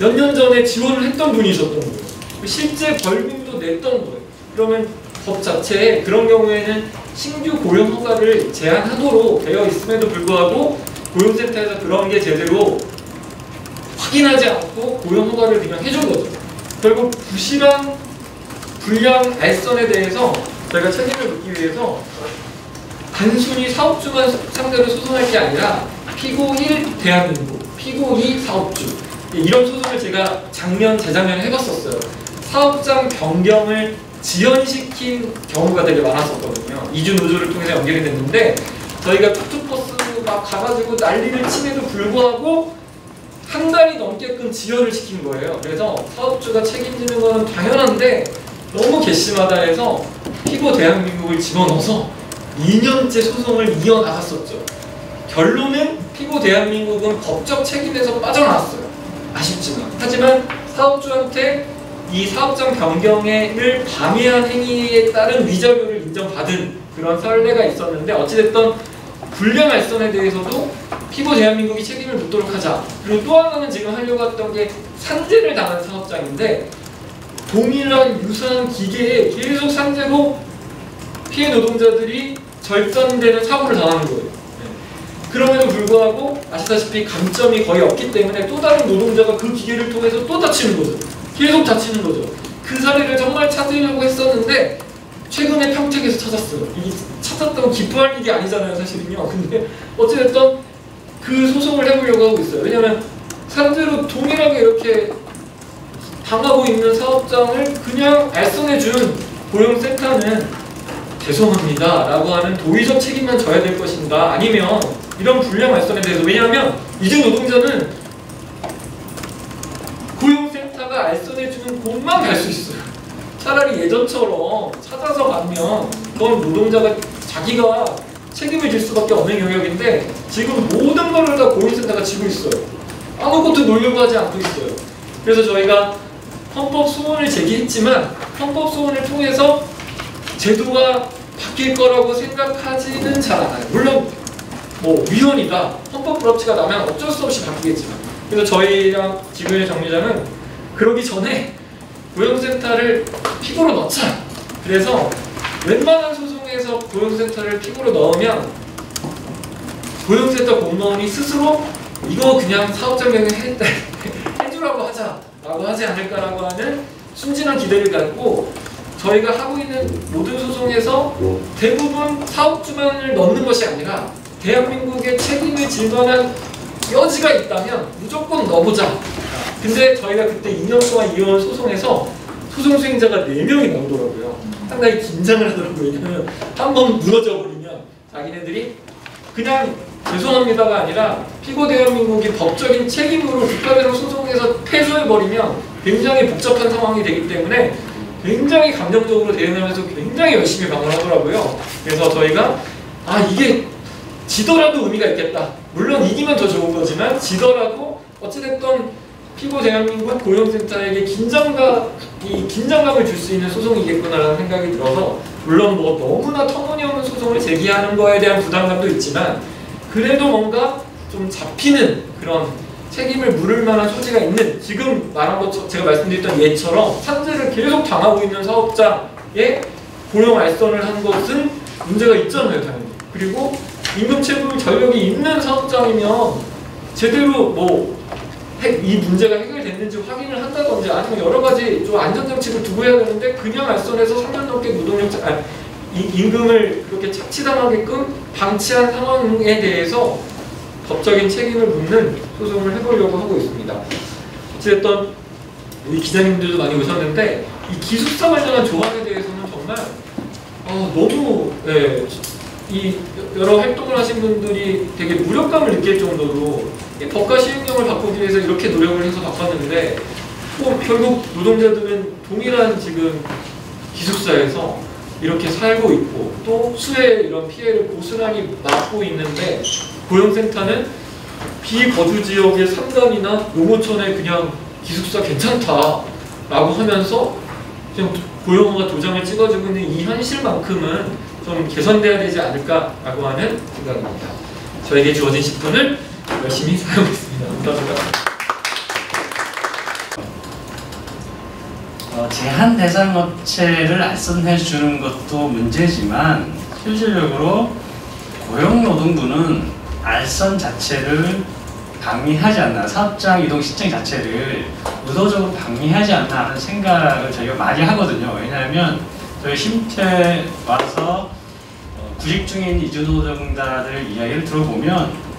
몇 년 전에 지원을 했던 분이셨던 거예요. 실제 벌금도 냈던 거예요. 그러면 법 자체에 그런 경우에는 신규 고용 허가를 제한하도록 되어 있음에도 불구하고 고용센터에서 그런 게 제대로 확인하지 않고 고용 허가를 그냥 해준 거죠. 결국 부실한 불량 알선에 대해서 저희가 책임을 묻기 위해서 단순히 사업주만 상대로 소송할 게 아니라 피고 1 대한민국, 피고 2 사업주 이런 소송을 제가 재작년에 해봤었어요. 사업장 변경을 지연시킨 경우가 되게 많았었거든요. 이주 노조를 통해서 연결이 됐는데 저희가 툭툭버스 막 가가지고 난리를 침에도 불구하고 한 달이 넘게끔 지연을 시킨 거예요. 그래서 사업주가 책임지는 건 당연한데 너무 괘씸하다 해서 피고 대한민국을 집어넣어서 2년째 소송을 이어나갔었죠. 결론은 피고 대한민국은 법적 책임에서 빠져나왔어요. 아쉽지만. 하지만 사업주한테 이 사업장 변경을 방해한 행위에 따른 위자료를 인정받은 그런 선례가 있었는데 어찌됐든 불량 알선에 대해서도 피고 대한민국이 책임을 묻도록 하자. 그리고 또 하나는 지금 하려고 했던 게 산재를 당한 사업장인데 동일한 유사한 기계에 계속 산재로 피해 노동자들이 절단되는 사고를 당하는 거예요. 그럼에도 불구하고 아시다시피 강점이 거의 없기 때문에 또 다른 노동자가 그 기계를 통해서 또 다치는 거죠. 계속 다치는 거죠. 그 사례를 정말 찾으려고 했었는데 최근에 평택에서 찾았어요. 이게 찾았다고 기뻐할 일이 아니잖아요, 사실은요. 근데 어찌됐든 그 소송을 해보려고 하고 있어요. 왜냐하면 산재로 동일하게 이렇게 당하고 있는 사업장을 그냥 알선해준 고용센터는 죄송합니다 라고 하는 도의적 책임만 져야 될 것인가, 아니면 이런 불량 알선에 대해서, 왜냐하면 이주 노동자는 고용센터가 알선해주는 곳만 갈 수 있어요. 차라리 예전처럼 찾아서 가면 그건 노동자가 자기가 책임을 질 수밖에 없는 영역인데 지금 모든 거를 다 고용센터가 지고 있어요. 아무것도 놀려고 하지 않고 있어요. 그래서 저희가 헌법 소원을 제기했지만 헌법 소원을 통해서 제도가 바뀔 거라고 생각하지는 잘 않아요. 물론 뭐 위헌이다, 헌법 불합치가 나면 어쩔 수 없이 바뀌겠지만, 그래서 저희랑 지구인의 정류장은 그러기 전에 고용센터를 피고로 넣자. 그래서 웬만한 소송에서 고용센터를 피고로 넣으면 고용센터 공무원이 스스로 이거 그냥 사업장 변경 해주라고 하자라고 하지 않을까라고 하는 순진한 기대를 갖고 저희가 하고 있는 모든 소송에서 대부분 사업주만을 넣는 것이 아니라 대한민국의 책임을 질 만한 여지가 있다면 무조건 넣어보자. 근데 저희가 그때 2년 동안 이어온 소송에서 소송 수행자가 4명이 나오더라고요. 상당히 긴장을 하더라고요. 왜냐면 한번 무너져 버리면 자기네들이 그냥 죄송합니다가 아니라 피고 대한민국이 법적인 책임으로 국가대상 소송에서 패소해버리면 굉장히 복잡한 상황이 되기 때문에 굉장히 감정적으로 대응하면서 굉장히 열심히 방어하더라고요. 그래서 저희가 이게 지더라도 의미가 있겠다. 물론 이기면 더 좋은 거지만 지더라도 어찌됐든 피고 대한민국 고용센터에게 긴장감을 줄 수 있는 소송이겠구나라는 생각이 들어서, 물론 뭐 너무나 터무니없는 소송을 제기하는 거에 대한 부담감도 있지만 그래도 뭔가 좀 잡히는 그런 책임을 물을 만한 소지가 있는, 지금 말한 것 제가 말씀드렸던 예처럼 산재를 계속 당하고 있는 사업자의 고용 알선을 한 것은 문제가 있잖아요, 당연히. 그리고 임금 체불 전력이 있는 사업장이면 제대로 뭐 이 문제가 해결됐는지 확인을 한다든지 아니면 여러 가지 좀 안전장치를 두고 해야 되는데 그냥 알선해서 3년 넘게 임금을 그렇게 착취당하게끔 방치한 상황에 대해서 법적인 책임을 묻는 소송을 해보려고 하고 있습니다. 어쨌든 우리 기자님들도 많이 오셨는데 이 기숙사 관련한 조항에 대해서는 정말 너무 이 여러 활동을 하신 분들이 되게 무력감을 느낄 정도로 법과 시행령을 바꾸기 위해서 이렇게 노력을 해서 바꿨는데 결국 노동자들은 동일한 지금 기숙사에서 이렇게 살고 있고 또 수의 이런 피해를 고스란히 맞고 있는데 고용센터는 비거주 지역의 상단이나 농어촌에 그냥 기숙사 괜찮다라고 하면서 그냥 고용허가 도장을 찍어주고 있는 이 현실만큼은 좀 개선돼야 되지 않을까라고 하는 생각입니다. 저에게 주어진 10분을 열심히 사용했습니다. 감사합니다. 제한 대상 업체를 알선해 주는 것도 문제지만 실질적으로 고용노동부는 알선 자체를 방해하지 않나, 사업장 이동 신청 자체를 의도적으로 방해하지 않나 하는 생각을 저희가 많이 하거든요. 왜냐하면 저희 쉼터에 와서 구직 중인 이주노동자들 이야기를 들어보면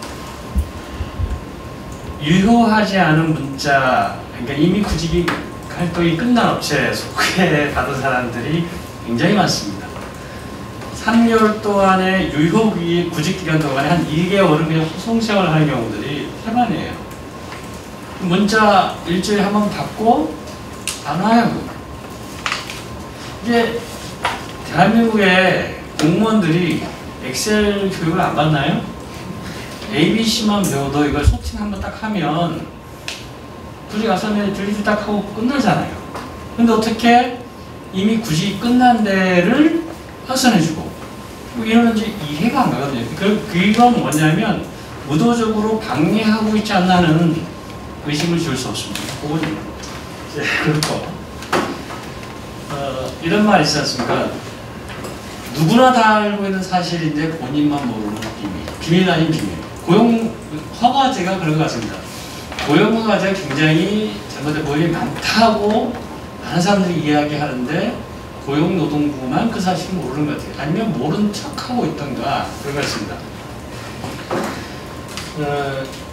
유효하지 않은 문자, 그러니까 이미 구직 활동이 끝난 업체에 소개받은 사람들이 굉장히 많습니다. 3개월 동안의 유효 구직 기간 동안에 한 2개월은 그냥 소송생활을 하는 경우들이 태반이에요. 문자 일주일에 한 번 받고 안 와요. 이게 대한민국의 공무원들이 엑셀 교육을 안 받나요? ABC만 배워도 이걸 소팅 한번 딱 하면 구직 아사면 들리지 딱 하고 끝나잖아요. 근데 어떻게 이미 구직이 끝난 데를 확산해주고 뭐 이러는지 이해가 안 가거든요. 그건 뭐냐면 의도적으로 방해하고 있지 않나는 의심을 지울 수 없습니다. 그건 그렇고 이런 말이 있지 않습니까? 누구나 다 알고 있는 사실인데 본인만 모르는 비밀. 비밀 아닌 비밀. 고용 허가제가 그런 것 같습니다. 고용 허가제가 굉장히 잘못된 부분이 많다고 많은 사람들이 이야기하는데 고용노동부만 그 사실을 모르는 것 같아요. 아니면 모른 척하고 있던가 그런 것 같습니다.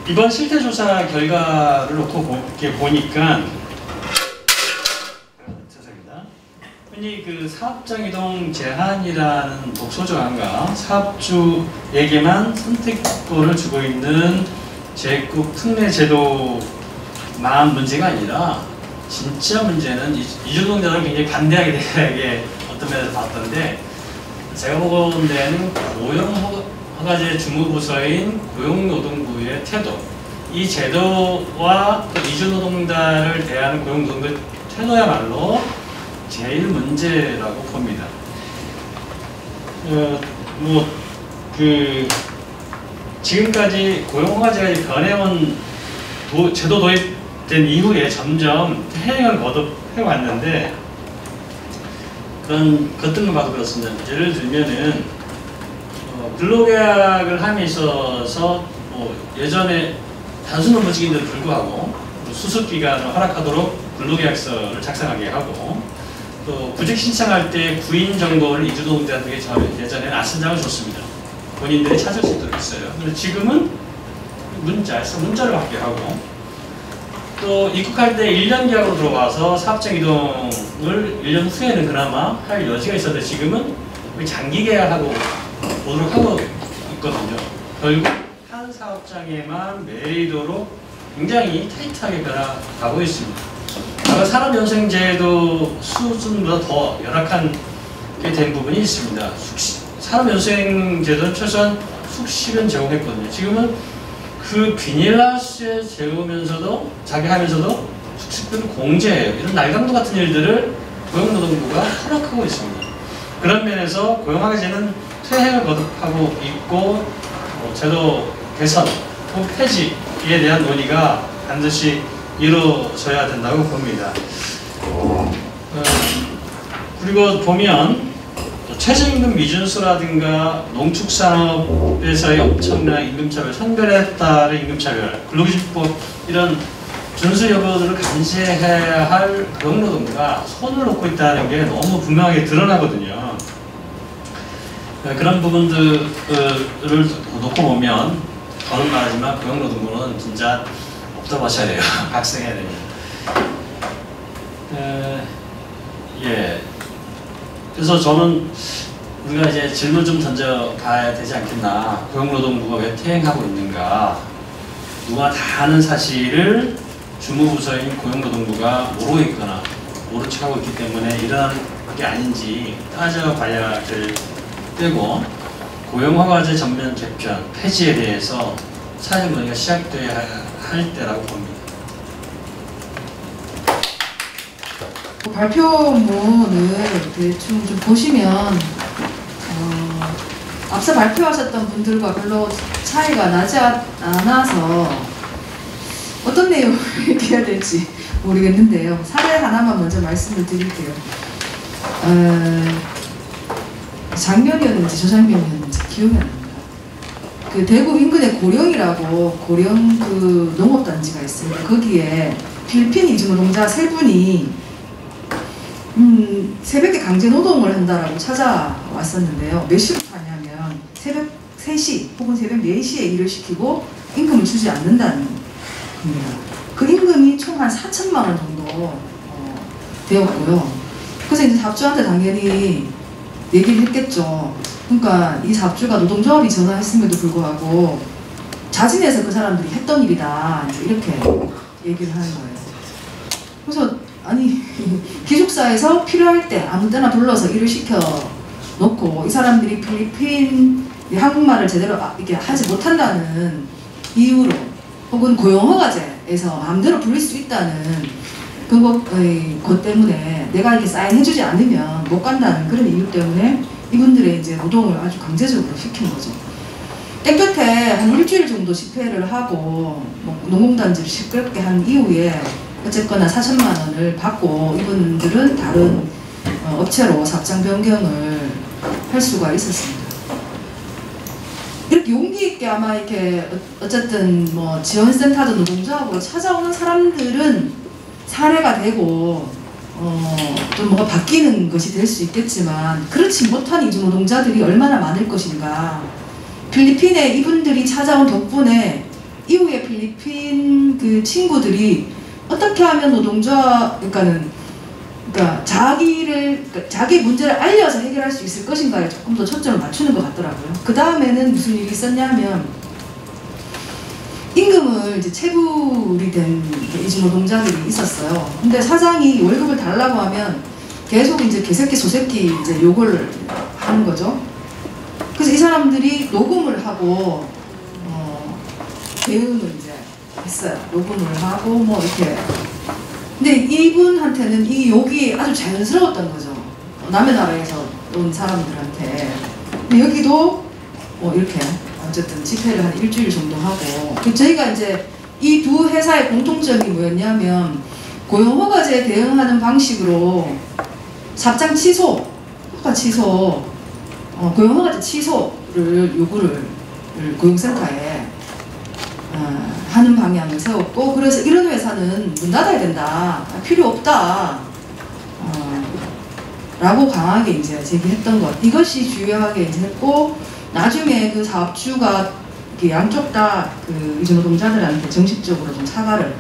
이번 실태조사 결과를 놓고 보니까 죄송합니다. 흔히 그 사업장 이동 제한이라는 독소조항과 사업주에게만 선택권을 주고 있는 제국 특례 제도만 문제가 아니라 진짜 문제는 이주노동자들은 굉장히 반대하게 되게 어떤 면에서 봤던데 제가 보는 데는 고용허가제 주무부서인 고용노동부의 태도, 이 제도와 이주노동자를 대하는 고용노동부의 태도야말로 제일 문제라고 봅니다. 지금까지 고용허가제가 변해온 제도 도입된 이후에 점점 해행을 거듭해왔는데 그런 것들만 봐도 그렇습니다. 예를 들면은 근로계약을 함에 있어서 예전에 단순 근무직인데도 불구하고 수습기간을 허락하도록 근로계약서를 작성하게 하고 또 구직 신청할 때 구인 정보를 이주노동자들에게 예전에는 아신장을 줬습니다. 본인들이 찾을 수 있도록 했어요. 근데 지금은 문자를 받게 하고 또 입국할 때 1년 계약으로 들어와서 사업장 이동을 1년 후에는 그나마 할 여지가 있었는데 지금은 장기 계약하고 오도록 하고 있거든요. 결국 한 사업장에만 매이도록 굉장히 타이트하게 변화가고 있습니다. 산업연수제도 수준보다 더 열악한 게 된 부분이 있습니다. 산업연수제도는 최소한 숙식은 제공했거든요. 지금은 그 비닐하우스에 재우면서도 자기하면서도 숙식비를 공제해요. 이런 날강도 같은 일들을 고용노동부가 허락하고 있습니다. 그런 면에서 고용허가제는 퇴행을 거듭하고 있고 제도 개선 혹 폐지에 대한 논의가 반드시 이루어져야 된다고 봅니다. 그리고 보면 최저임금 미준수라든가 농축산업에서의 엄청난 임금차별, 선별에 따른 임금차별, 근로기준법 이런 준수 여부들을 감시해야 할 고용노동부가 손을 놓고 있다는 게 너무 분명하게 드러나거든요. 그런 부분들을 놓고 보면 더는 말하지만 고용노동부는 진짜 없다마셔야 돼요. 각성해야 됩니다. 예. 그래서 저는 우리가 이제 질문 좀 던져봐야 되지 않겠나. 고용노동부가 왜 퇴행하고 있는가. 누가 다 아는 사실을 주무부서인 고용노동부가 모르고 있거나 모른 척하고 있기 때문에 이런 게 아닌지 따져봐야 될 때고, 고용허가제 전면 개편, 폐지에 대해서 사회적 논의가 시작돼야 할 때라고 봅니다. 발표문을 대충 좀 보시면 앞서 발표하셨던 분들과 별로 차이가 나지 않아서 어떤 내용을 얘기해야 될지 모르겠는데요. 사례 하나만 먼저 말씀을 드릴게요. 작년이었는지 저작년이었는지 기억이 안 납니다. 그 대구 인근에 고령이라고 고령 그 농업단지가 있습니다. 거기에 필리핀 이주 노동자 3분이 새벽에 강제 노동을 한다라고 찾아왔었는데요. 몇 시부터 하냐면 새벽 3시 혹은 새벽 4시에 일을 시키고 임금을 주지 않는다는 겁니다. 그 임금이 총 한 4천만 원 정도 되었고요. 그래서 이제 사업주한테 당연히 얘기를 했겠죠. 그러니까 이 사업주가 노동조합이 전화했음에도 불구하고 자진해서 그 사람들이 했던 일이다. 이렇게 얘기를 하는 거예요. 그래서 아니 기숙사에서 필요할 때 아무 때나 불러서 일을 시켜 놓고 이 사람들이 필리핀 한국말을 제대로 이렇게 하지 못한다는 이유로 혹은 고용허가제에서 마음대로 불릴 수 있다는 것 때문에 내가 이렇게 사인해주지 않으면 못 간다는 그런 이유 때문에 이분들의 이제 노동을 아주 강제적으로 시킨 거죠. 땡볕에 한 일주일 정도 집회를 하고 뭐 농공단지를 시끄럽게 한 이후에 어쨌거나 4천만 원을 받고 이분들은 다른 업체로 사업장 변경을 할 수가 있었습니다. 이렇게 용기 있게 아마 이렇게 어쨌든 뭐 지원센터도 노동조합으로 찾아오는 사람들은 사례가 되고 좀 뭐가 바뀌는 것이 될 수 있겠지만 그렇지 못한 이주 노동자들이 얼마나 많을 것인가. 필리핀에 이분들이 찾아온 덕분에 이후에 필리핀 그 친구들이 어떻게 하면 노동조합 그러니까 자기 문제를 알려서 해결할 수 있을 것인가에 조금 더 초점을 맞추는 것 같더라고요. 그 다음에는 무슨 일이 있었냐면 임금을 이제 체불이 된 이주 노동자들이 있었어요. 근데 사장이 월급을 달라고 하면 계속 이제 개새끼 소새끼 이제 욕을 하는 거죠. 그래서 이 사람들이 녹음을 하고 대응을 이제 했어요. 녹음을 하고 뭐 이렇게. 근데 이분한테는 이 욕이 아주 자연스러웠던 거죠. 남의 나라에서 온 사람들한테. 근데 여기도 이렇게 어쨌든 집회를 한 일주일 정도 하고. 저희가 이제 이 두 회사의 공통점이 뭐였냐면 고용허가제에 대응하는 방식으로 사업장 취소, 허가 취소, 고용허가제 취소를 요구를 고용센터에 하는 방향을 세웠고, 그래서 이런 회사는 문 닫아야 된다, 필요 없다 라고 강하게 이제 제기했던 것, 이것이 주요하게 이제 했고, 나중에 그 사업주가 양쪽 다 그 이주 노동자들한테 정식적으로 좀 사과를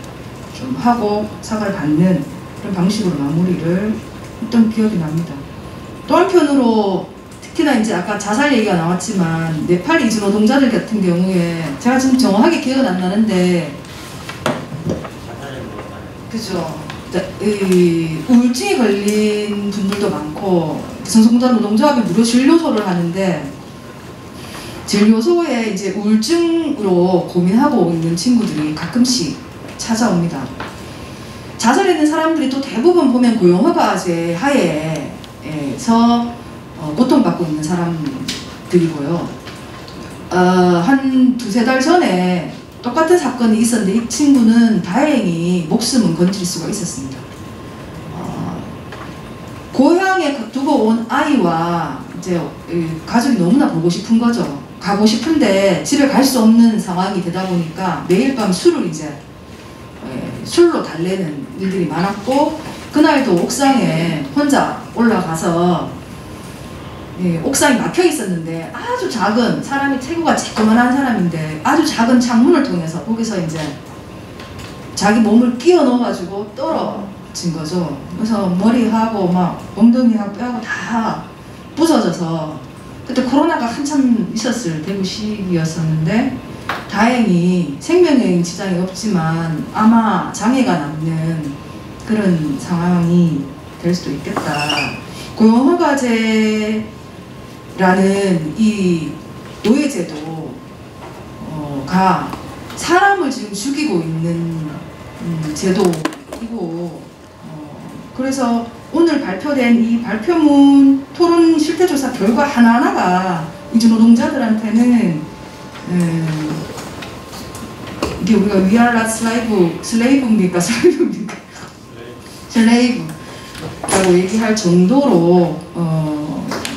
좀 하고 사과를 받는 그런 방식으로 마무리를 했던 기억이 납니다. 또 한편으로 특히나 이제 아까 자살 얘기가 나왔지만 네팔 이주 노동자들 같은 경우에 제가 지금 정확하게 기억은 안 나는데 그죠. 우울증에 걸린 분들도 많고 성소공단 노동조합이 무료 진료소를 하는데 진료소에 이제 우울증으로 고민하고 있는 친구들이 가끔씩 찾아옵니다. 자살했는 사람들이 또 대부분 보면 고용허가제 하에서 고통받고 있는 사람들이고요. 한 두세 달 전에 똑같은 사건이 있었는데 이 친구는 다행히 목숨은 건질 수가 있었습니다. 고향에 두고 온 아이와 이제 가족이 너무나 보고 싶은 거죠. 가고 싶은데 집에 갈 수 없는 상황이 되다 보니까 매일 밤 술을 이제 술로 달래는 일들이 많았고, 그날도 옥상에 혼자 올라가서 옥상이 막혀 있었는데 아주 작은, 사람이 체구가 조그만한 사람인데 아주 작은 창문을 통해서 거기서 이제 자기 몸을 끼워 넣어가지고 떨어진 거죠. 그래서 머리하고 막 엉덩이하고 뼈하고 다 부서져서, 그때 코로나가 한참 있었을 대구시기였었는데 다행히 생명에 지장이 없지만 아마 장애가 남는 그런 상황이 될 수도 있겠다. 고용허가제라는 이 노예제도가 사람을 지금 죽이고 있는 제도이고, 그래서 오늘 발표된 이 발표문 토론 실태조사 결과 하나하나가 이주 노동자들한테는 이게 우리가 We are not slave입니까? 슬레이브라고 얘기할 정도로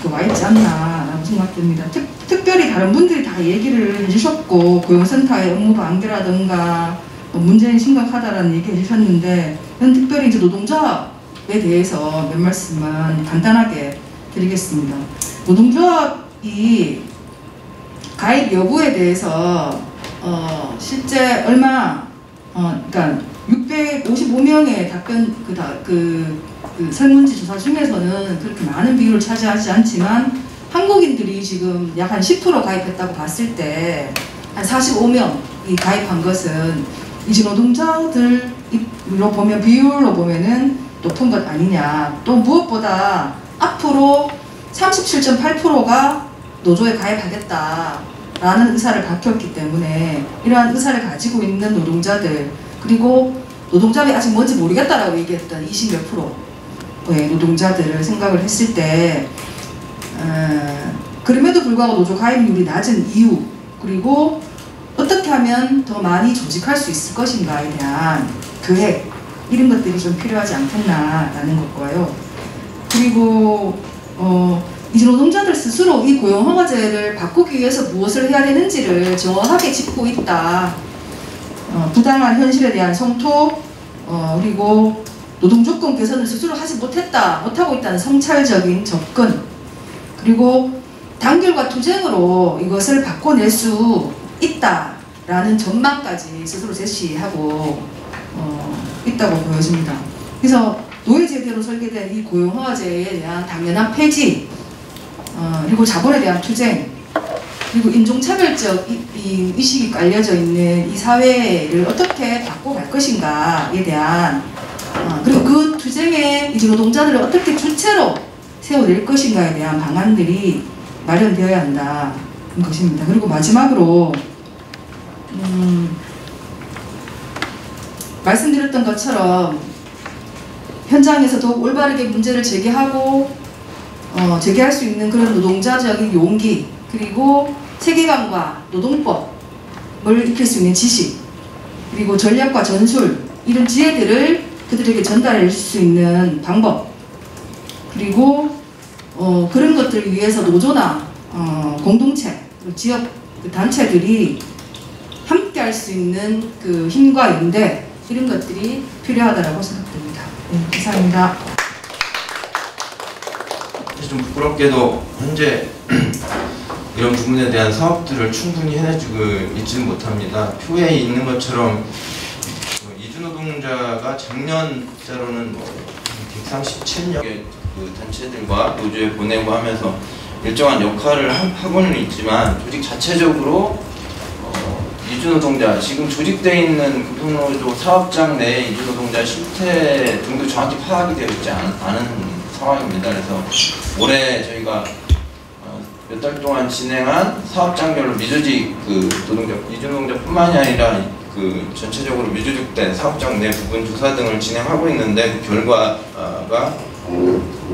와 있지 않나라고 생각됩니다. 특별히 다른 분들이 다 얘기를 해주셨고, 고용센터의 업무 반대라든가 문제는 심각하다라는 얘기 해주셨는데, 저는 특별히 이제 노동조합에 대해서 몇 말씀만 간단하게 드리겠습니다. 노동조합이 가입 여부에 대해서 실제 얼마 그러니까 655명의 답변 그 설문지 조사 중에서는 그렇게 많은 비율을 차지하지 않지만, 한국인들이 지금 약 한 10% 가입했다고 봤을 때 한 45명이 가입한 것은 이주 노동자들로 보면, 비율로 보면은 높은 것 아니냐. 또 무엇보다 앞으로 37.8%가 노조에 가입하겠다라는 의사를 밝혔기 때문에, 이러한 의사를 가지고 있는 노동자들, 그리고 노동조합이 아직 뭔지 모르겠다라고 얘기했던 20몇 프로의 노동자들을 생각을 했을 때, 그럼에도 불구하고 노조 가입률이 낮은 이유, 그리고 어떻게 하면 더 많이 조직할 수 있을 것인가에 대한 계획, 이런 것들이 좀 필요하지 않겠나라는 것과요. 그리고 이제 노동자들 스스로 이 고용허가제를 바꾸기 위해서 무엇을 해야 되는지를 정확하게 짚고 있다. 부당한 현실에 대한 성토, 그리고 노동조건 개선을 스스로 하지 못하고 있다는 성찰적인 접근, 그리고 단결과 투쟁으로 이것을 바꿔낼 수 있다라는 전망까지 스스로 제시하고 있다고 보여집니다. 그래서 노예제대로 설계된 이 고용허가제에 대한 당연한 폐지, 그리고 자본에 대한 투쟁, 그리고 인종차별적 이 의식이 깔려져 있는 이 사회를 어떻게 바꿔갈 것인가에 대한, 그리고 그 투쟁에 이제 노동자들을 어떻게 주체로 세워낼 것인가에 대한 방안들이 마련되어야 한다는 것입니다. 그리고 마지막으로 말씀드렸던 것처럼 현장에서 더욱 올바르게 문제를 제기하고 제기할 수 있는 그런 노동자적인 용기, 그리고 세계관과 노동법을 익힐 수 있는 지식, 그리고 전략과 전술, 이런 지혜들을 그들에게 전달해 줄 수 있는 방법, 그리고 그런 것들을 위해서 노조나 공동체, 지역 단체들이 함께 할 수 있는 그 힘과 연대, 이런 것들이 필요하다고 생각됩니다. 네, 이상입니다. 좀 부끄럽게도 현재 이런 부분에 대한 사업들을 충분히 해내주고 있지는 못합니다. 표에 있는 것처럼 이주노동자가 작년자로는 137명의 그 단체들과 노조에 보내고 하면서 일정한 역할을 하고는 있지만, 조직 자체적으로 이주노동자, 지금 조직되어 있는 급속노조 사업장 내 이주노동자 실태 등도 정확히 파악이 되어 있지 않은 상황입니다. 그래서 올해 저희가 몇 달 동안 진행한 사업장별로 미조직 노동자, 이주노동자뿐만이 아니라 전체적으로 미조직된 사업장 내 부분 조사 등을 진행하고 있는데, 그 결과가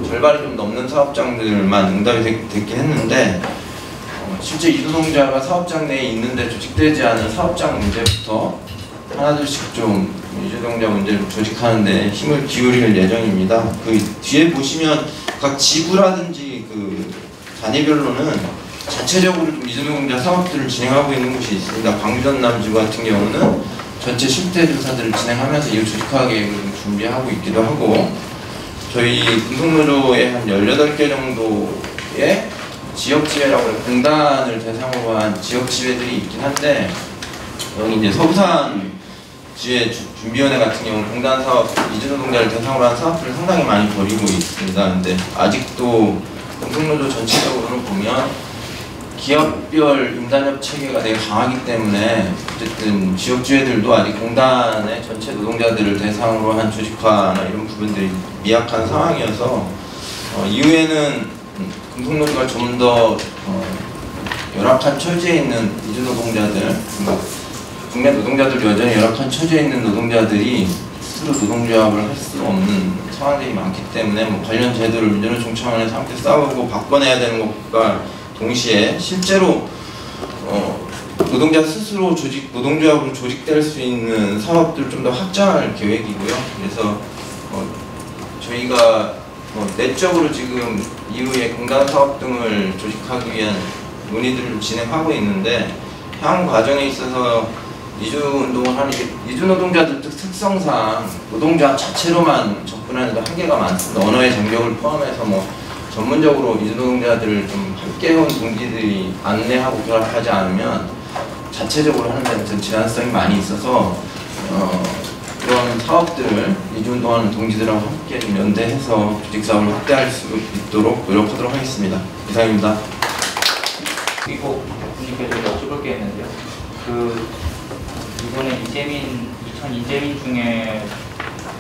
절반이 좀 넘는 사업장들만 응답이 됐긴 했는데, 실제 이주노동자가 사업장 내에 있는데 조직되지 않은 사업장 문제부터 하나둘씩 좀 이주노동자 문제를 조직하는데 힘을 기울일 예정입니다. 그 뒤에 보시면 각 지구라든지 그 단위별로는 자체적으로 좀 이주노동자 사업들을 진행하고 있는 곳이 있습니다. 광주 전남지구 같은 경우는 전체 실태 조사들을 진행하면서 이후 조직화 계획을 좀 준비하고 있기도 하고, 저희 금속노조의 한 18개 정도의 지역지회라고 해서 공단을 대상으로 한 지역지회들이 있긴 한데, 여기 이제 서부산 지회 준비위원회 같은 경우는 공단 사업, 이주노동자를 대상으로 한 사업들을 상당히 많이 벌이고 있습니다. 근데 아직도 금속노조 전체적으로 보면 기업별 임단협 체계가 되게 강하기 때문에 어쨌든 지역지회들도 아직 공단의 전체 노동자들을 대상으로 한 조직화나 이런 부분들이 미약한 상황이어서 이후에는 금속노조가 좀 더 열악한 처지에 있는 이주노동자들, 국내 노동자들 여전히 열악한 처지에 있는 노동자들이 스스로 노동조합을 할 수 없는 상황들이 많기 때문에 관련 제도를 민주노총청원에서 함께 싸우고 바꿔내야 되는 것과 동시에 실제로 노동자 스스로 노동조합으로 조직될 수 있는 사업들을 좀 더 확장할 계획이고요. 그래서 저희가 내적으로 지금 이후에 공단 사업 등을 조직하기 위한 논의들을 진행하고 있는데, 향후 과정에 있어서 이주운동을 하는 이주노동자들 특성상 노동조합 자체로만 접근하는데 한계가 많습니다. 언어의 장벽을 포함해서 전문적으로 이주노동자들을 좀 함께 해온 동지들이 안내하고 결합하지 않으면 자체적으로 하는 데는 좀 제한성이 많이 있어서 그런 사업들을 이주운동하는 동지들하고 함께 좀 연대해서 조직사업을 확대할 수 있도록 노력하도록 하겠습니다. 이상입니다. 그리고 분님께서 여쭤볼 게 있는데요. 이번에 2000 이재민 중에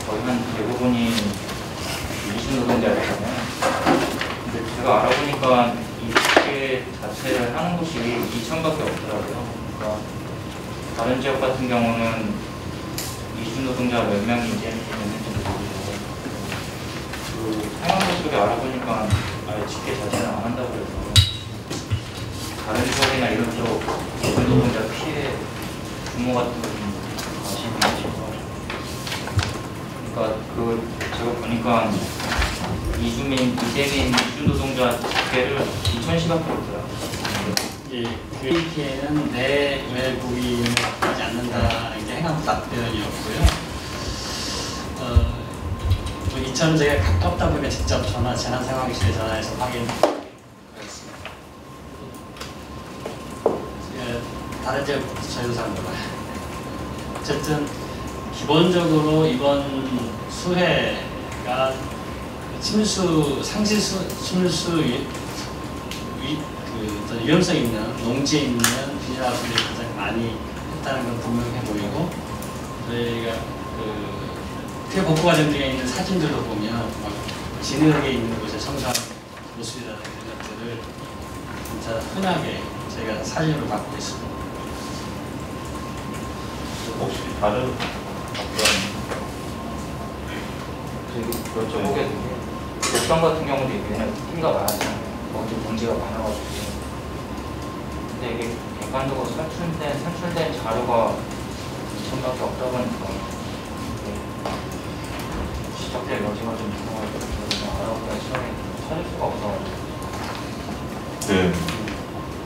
거의 한 대부분이 이주노동자였잖아요. 근데 제가 알아보니까 이 집회 자체를 하는 곳이 2,000밖에 없더라고요. 그러니까 다른 지역 같은 경우는 이주노동자 몇 명이 이재민이 있는지도 모르고, 상황도 쪽에 알아보니까 아예 집회 자체를 안 한다고 해서 다른 지역이나 이런 쪽 이주노동자 피해 규모 같은 거 좀 아시는 분이셔서, 그러니까 제가 보니까 이재민 이주노동자 집회를 2,000시밖에 없더라고요. 예, 그 피해는 내 외국인을 하지 않는다, 이게 행안 답변이었고요. 이처럼 제가 가깝다 보니까 직접 재난상황실에 전화해서 확인했습니다. 다른 지역 저희도 잘 몰라요. 어쨌든 기본적으로 이번 수해가 침수 위험성 있는 농지에 있는 비닐하우스들이 가장 많이 했다는 건 분명해 보이고, 저희가 피해 복구 과정 중에 있는 사진들도 보면 막 진흙에 있는 곳에 청소한 모습이라든지 이런 것들을 진짜 흔하게 저희가 사진으로 갖고 있습니다. 혹시 다른 어떤 여쭤보게 된 게, 독점 같은 경우도 얘기는 피해가 많았잖아요. 거기 문제가 많아가지고. 근데 이게 객관적으로 산출된 자료가 2,000밖에 없다 보니까 시작될 여지가 좀 있어가지고 알아보기가 시간이 찾을 수가 없어가지고. 네.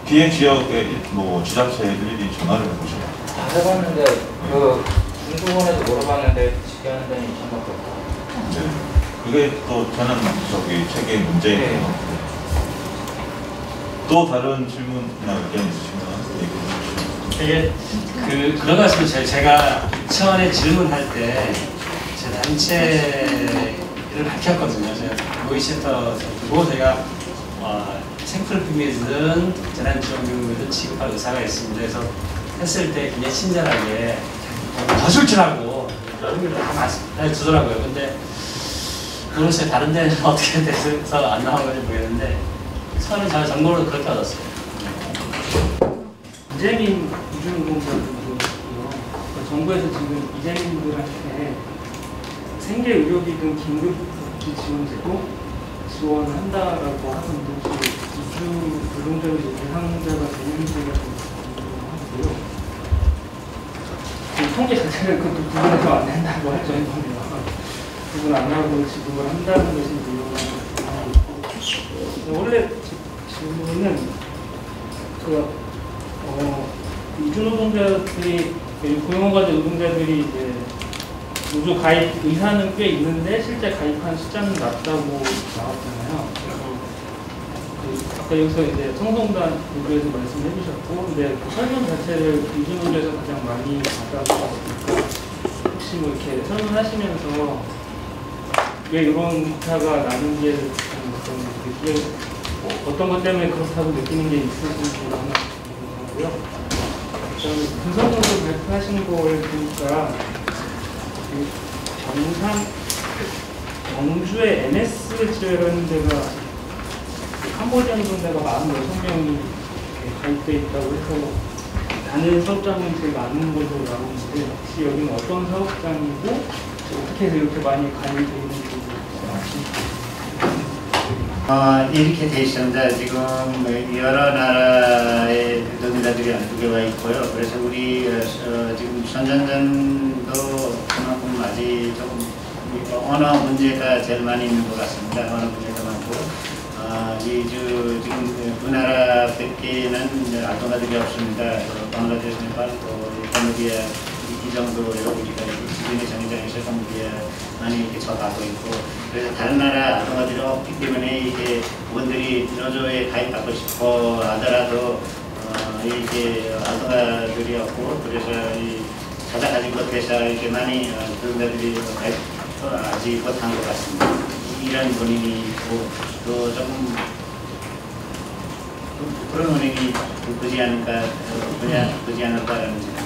피해 지역에 지자체에 일일이 전화를 해보시나요? 다 해봤는데 중수원에도 물어봤는데 지휘하는 데는 2,000밖에 없고. 네. 그게 또 저는 책의 문제이네요. 네. 또 다른 질문이나 의견 있으시면 얘기해 주시죠. 이게 그런 것 같습니다. 제가 2000에 질문할 때 제 단체를 밝혔거든요. 제가 모의센터 두고 제가 생필품이든 재난지원금이든 지급할 의사가 있습니다. 그래서 했을 때 굉장히 친절하게 거술치라고 다 주더라고요. 근데 모르겠어요. 다른 데는 어떻게 돼서 안 나온 건지 모르겠는데 저는 잘 정보를 그렇게 얻었어요. 이재민 이주노동자분들이요. 정부에서 지금 이재민들한테 생계 의료비등 긴급 지원제도 지원을 한다라고 하는데 혹시 이주 노동자의 대상자가 되는지가 좀 궁금하고요. 그 통계 자체를 그것도 구분해서 안 된다고 할 정도면 구분 안 하고 지급을 한다는 것이 있고, 원래 질문은 이주 노동자들이 고용허가제 노동자들이 이제 노조 가입 의사는 꽤 있는데 실제 가입한 숫자는 낮다고 나왔잖아요. 그래서 아까 여기서 이제 성송단 노조에서 말씀해 주셨고, 근데 그 설문 자체를 이주 노조에서 가장 많이 받아서 혹시 뭐 이렇게 설문하시면서 왜 이런 차가 나는지에 어떤 것 때문에 그렇다고 느끼는 게 있으신지 하나 궁금하고요. 그다음에 분석으로 발표하신 걸 보니까 경주의 NS지회라는 데가 캄보디아 노동자가 46명이 가입되어 있다고 해서 다른 사업장은 제일 많은 걸로 나오는데 혹시 여기는 어떤 사업장이고 어떻게 해서 이렇게 많이 가입되어 있는지 아십니까? 이렇게 돼 있습니다. 지금 여러 나라의 노동자들이 한국에 와 있고요. 그래서 우리 지금 선전전도 그만큼 아직 조금 언어 문제가 제일 많이 있는 것 같습니다. 언어 문제가 많고 지금 두 나라밖에는 활동가들이 없습니다. 방글라데시, 네팔, 캄보디아 이 정도로 우리가 지금의 정의장에서 캄보디아 많이 이렇게 쳐가고 있고, 그래서 다른 나라 활동가들이 없기 때문에 이게 원들이 노조에 가입하고 싶어 하더라도 이게 활동가들이 없고, 그래서 찾아가지 못해서 이렇게 많이 노동자들이 가입하지 못한 것 같습니다. 이런 원인이 있고, 또 조금 그런 원인이 보지 않을까라는 생각입니다.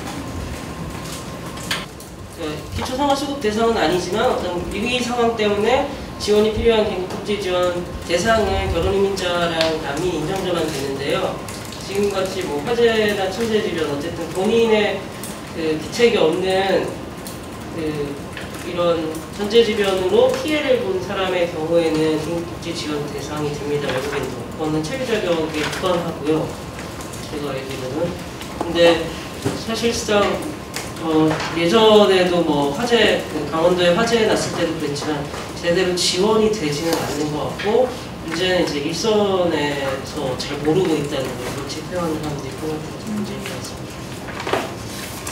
기초생활수급 대상은 아니지만 어떤 위기 상황 때문에 지원이 필요한 긴급복지 지원 대상은 결혼이민자랑 난민 인정자만 되는데요. 지금같이 뭐 화재나 천재지변 어쨌든 본인의 기책이 없는 이런 천재지변으로 피해를 본 사람의 경우에는 긴급복지 지원 대상이 됩니다. 외국인도. 그거는 체류 자격에 부과하고요. 제가 알기로는. 근데 사실상 예전에도 뭐 화재, 강원도에 화재 났을 때도 그랬지만 제대로 지원이 되지는 않는 것 같고, 문제는 이제 일선에서 잘 모르고 있다는 걸 집행하는 사람들이 생각하는 문제인 것 같습니다.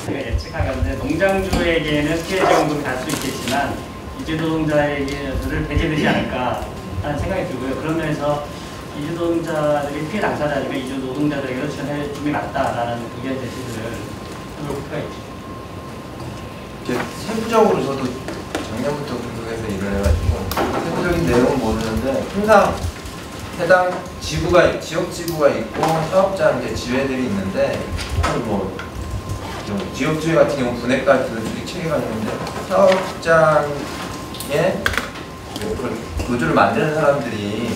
예측하건대 농장주에게는 피해 정도는 갈 수 있겠지만 이주 노동자에게는 배제되지 않을까 하는 생각이 들고요. 그런 면에서 이주 노동자들이 피해 당사자니까 이주 노동자들에게도 지원해 줌이 맞다라는 의견 제시를 해볼 필요가 있죠. 세부적으로 저도 작년부터 근무해서 일을 해가지고 세부적인 내용은 모르는데, 항상 해당 지부가 지역 지부가 있고 사업자 이제 지회들이 있는데, 뭐 지역 지회 같은 경우 분해까지 조직 체계가 있는데, 사업장에 노조를 만드는 사람들이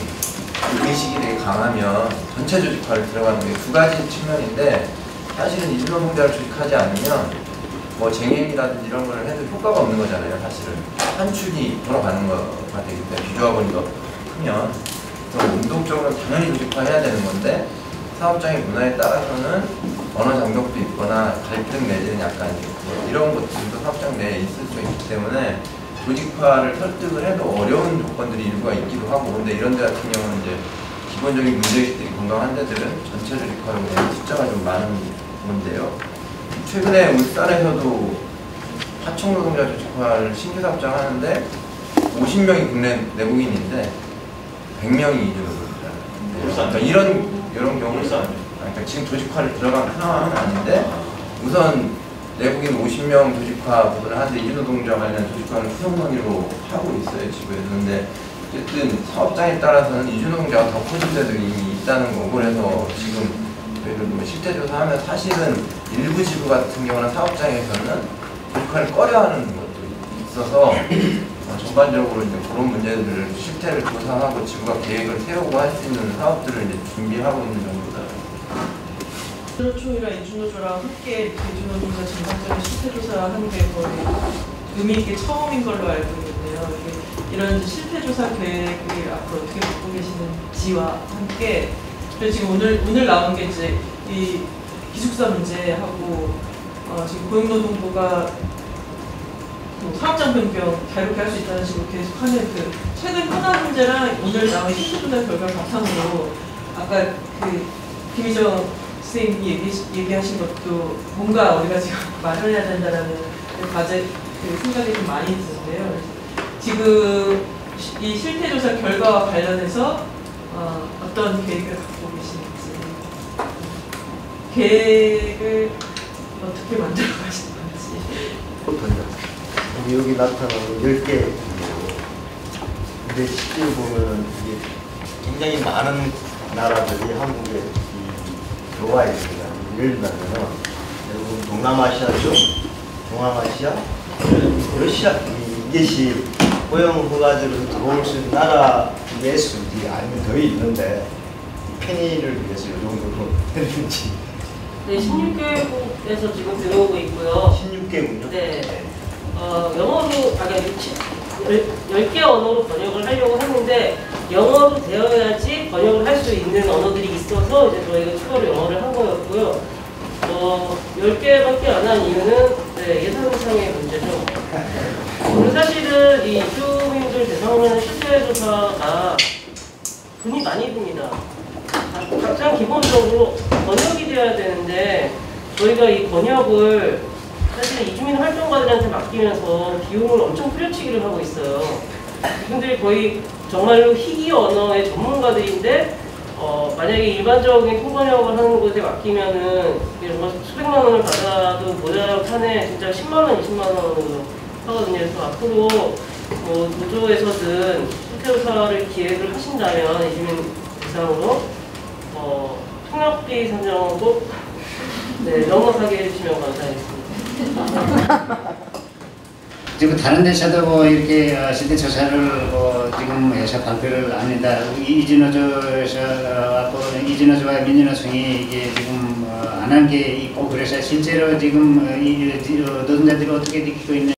의식이 되게 강하면 전체 조직화를 들어가는 게 두 가지 측면인데, 사실은 이주 노동자를 조직하지 않으면 뭐 쟁행이라든지 이런 걸 해도 효과가 없는 거잖아요. 사실은 한 축이 돌아가는 거가 되기 때문에 비조합원이 더 크면 그럼 운동적으로 당연히 조직화해야 되는 건데, 사업장의 문화에 따라서는 언어 장벽도 있거나 갈등 내지는 약간 이런 것들도 사업장 내에 있을 수 있기 때문에 조직화를 설득을 해도 어려운 조건들이 일부가 있기도 하고, 근데 이런 데 같은 경우는 이제 기본적인 문제의식들이 건강한 데들은 전체 조직화로 되는 숫자가 좀 많은 건데요. 최근에 울산에서도 하청 노동자 조직화를 신규 사업장 하는데 50명이 국내 내국인인데 100명이 이주 노동자. 그러니까 이런 경우는 그러니까 지금 조직화를 들어간 상황은 아닌데, 우선 내국인 50명 조직화 부분을 하는데 이주 노동자 관련 조직화는 후성론으로 하고 있어요, 지구에서. 근데 어쨌든 사업장에 따라서는 이주 노동자가 더 커질 때도 이미 있다는 거고, 그래서 지금 저희들 뭐 실태 조사하면 사실은 일부 지부 같은 경우는 사업장에서는 조직화를 꺼려하는 것도 있어서 전반적으로 이제 그런 문제들을 실태를 조사하고 지부가 계획을 세우고 할 수 있는 사업들을 이제 준비하고 있는 정도다. 노조총이랑 이주노조랑 함께 이주노조가 전반적인 실태 조사하는 게 거의 의미 있게 처음인 걸로 알고 있는데요. 이런 실태조사 계획을 앞으로 어떻게 갖고 계시는지와 함께 그래서 지금 오늘 나온 게 이제 이 기숙사 문제하고 지금 고용노동부가 사업장 변경 자유롭게 할 수 있다는 식으로 계속하는 그 최근 현안 문제랑 오늘 나온 실태조사 결과 바탕으로 아까 그 김희정 선생님이 얘기하신 것도 뭔가 우리가 지금 말을 해야 된다라는 그 생각이 좀 많이 드는데요. 지금 이 실태조사 결과와 관련해서 어떤 계획을 갖고 계시는지, 계획을 어떻게 만들어 가시는 건지. 여기 나타나는 10개. 근데 실제로 보면 이게 굉장히 많은 나라들이 한국에 들어와 있습니다. 예를 들면은 동남아시아 쪽, 동남아시아, 러시아 이것이 고용 허가제로 들어올 수 있는 나라의 수지 아니면 더 있는데 편의를 위해서 이 정도로 했는지. 네, 16개국에서 지금 들어오고 있고요. 16개국요? 네. 영어로, 10개 언어로 번역을 하려고 했는데, 영어로 되어야지 번역을 할 수 있는 언어들이 있어서 이제 저희가 추가로 영어를 한 거였고요. 10개밖에 안 한 이유는 예산상의 문제죠. 그리고 사실은 이 이주민들 대상으로 하는 실태조사가 돈이 많이 듭니다. 가장 기본적으로 번역이 되어야 되는데 저희가 이 번역을 사실 이주민 활동가들한테 맡기면서 비용을 엄청 뿌려치기를 하고 있어요. 이분들이 거의 정말로 희귀 언어의 전문가들인데 만약에 일반적인 통번역을 하는 곳에 맡기면은 정말 수백만 원을 받아도 모자라고 하네 진짜 10만 원, 20만 원으로 하거든요. 그래서 앞으로 노조에서든 실태조사를 기획을 하신다면 이주민 대상으로 통역비 산정은 꼭 넉넉하게 해주시면 감사하겠습니다. 지금 다른 데서도 뭐 이렇게 실태조사를 지금 회사 발표를 안 한다. 이진노조에서 이진노조와 민주노총이 이게 지금 안 한 게 있고 그래서 실제로 지금 노동자들이 어떻게 느끼고 있는지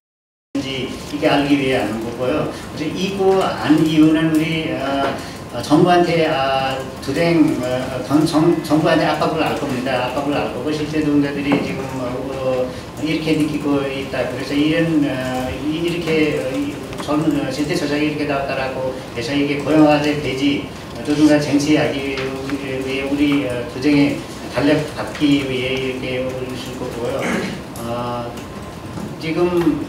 이게 알기 위해 하는 거고요. 그래서 이거 안 이유는 우리 정부한테 정부한테 압박을 할 겁니다. 압박을 할 거고 실제 노동자들이 지금 이렇게 느끼고 있다. 그래서 이렇게 실제 조작이 이렇게 나왔다라고 해서 이게 고용화제 되지 노동자 쟁취하기 위해 우리 조정에 달력받기 위해 이렇게 올리실 거고요. 지금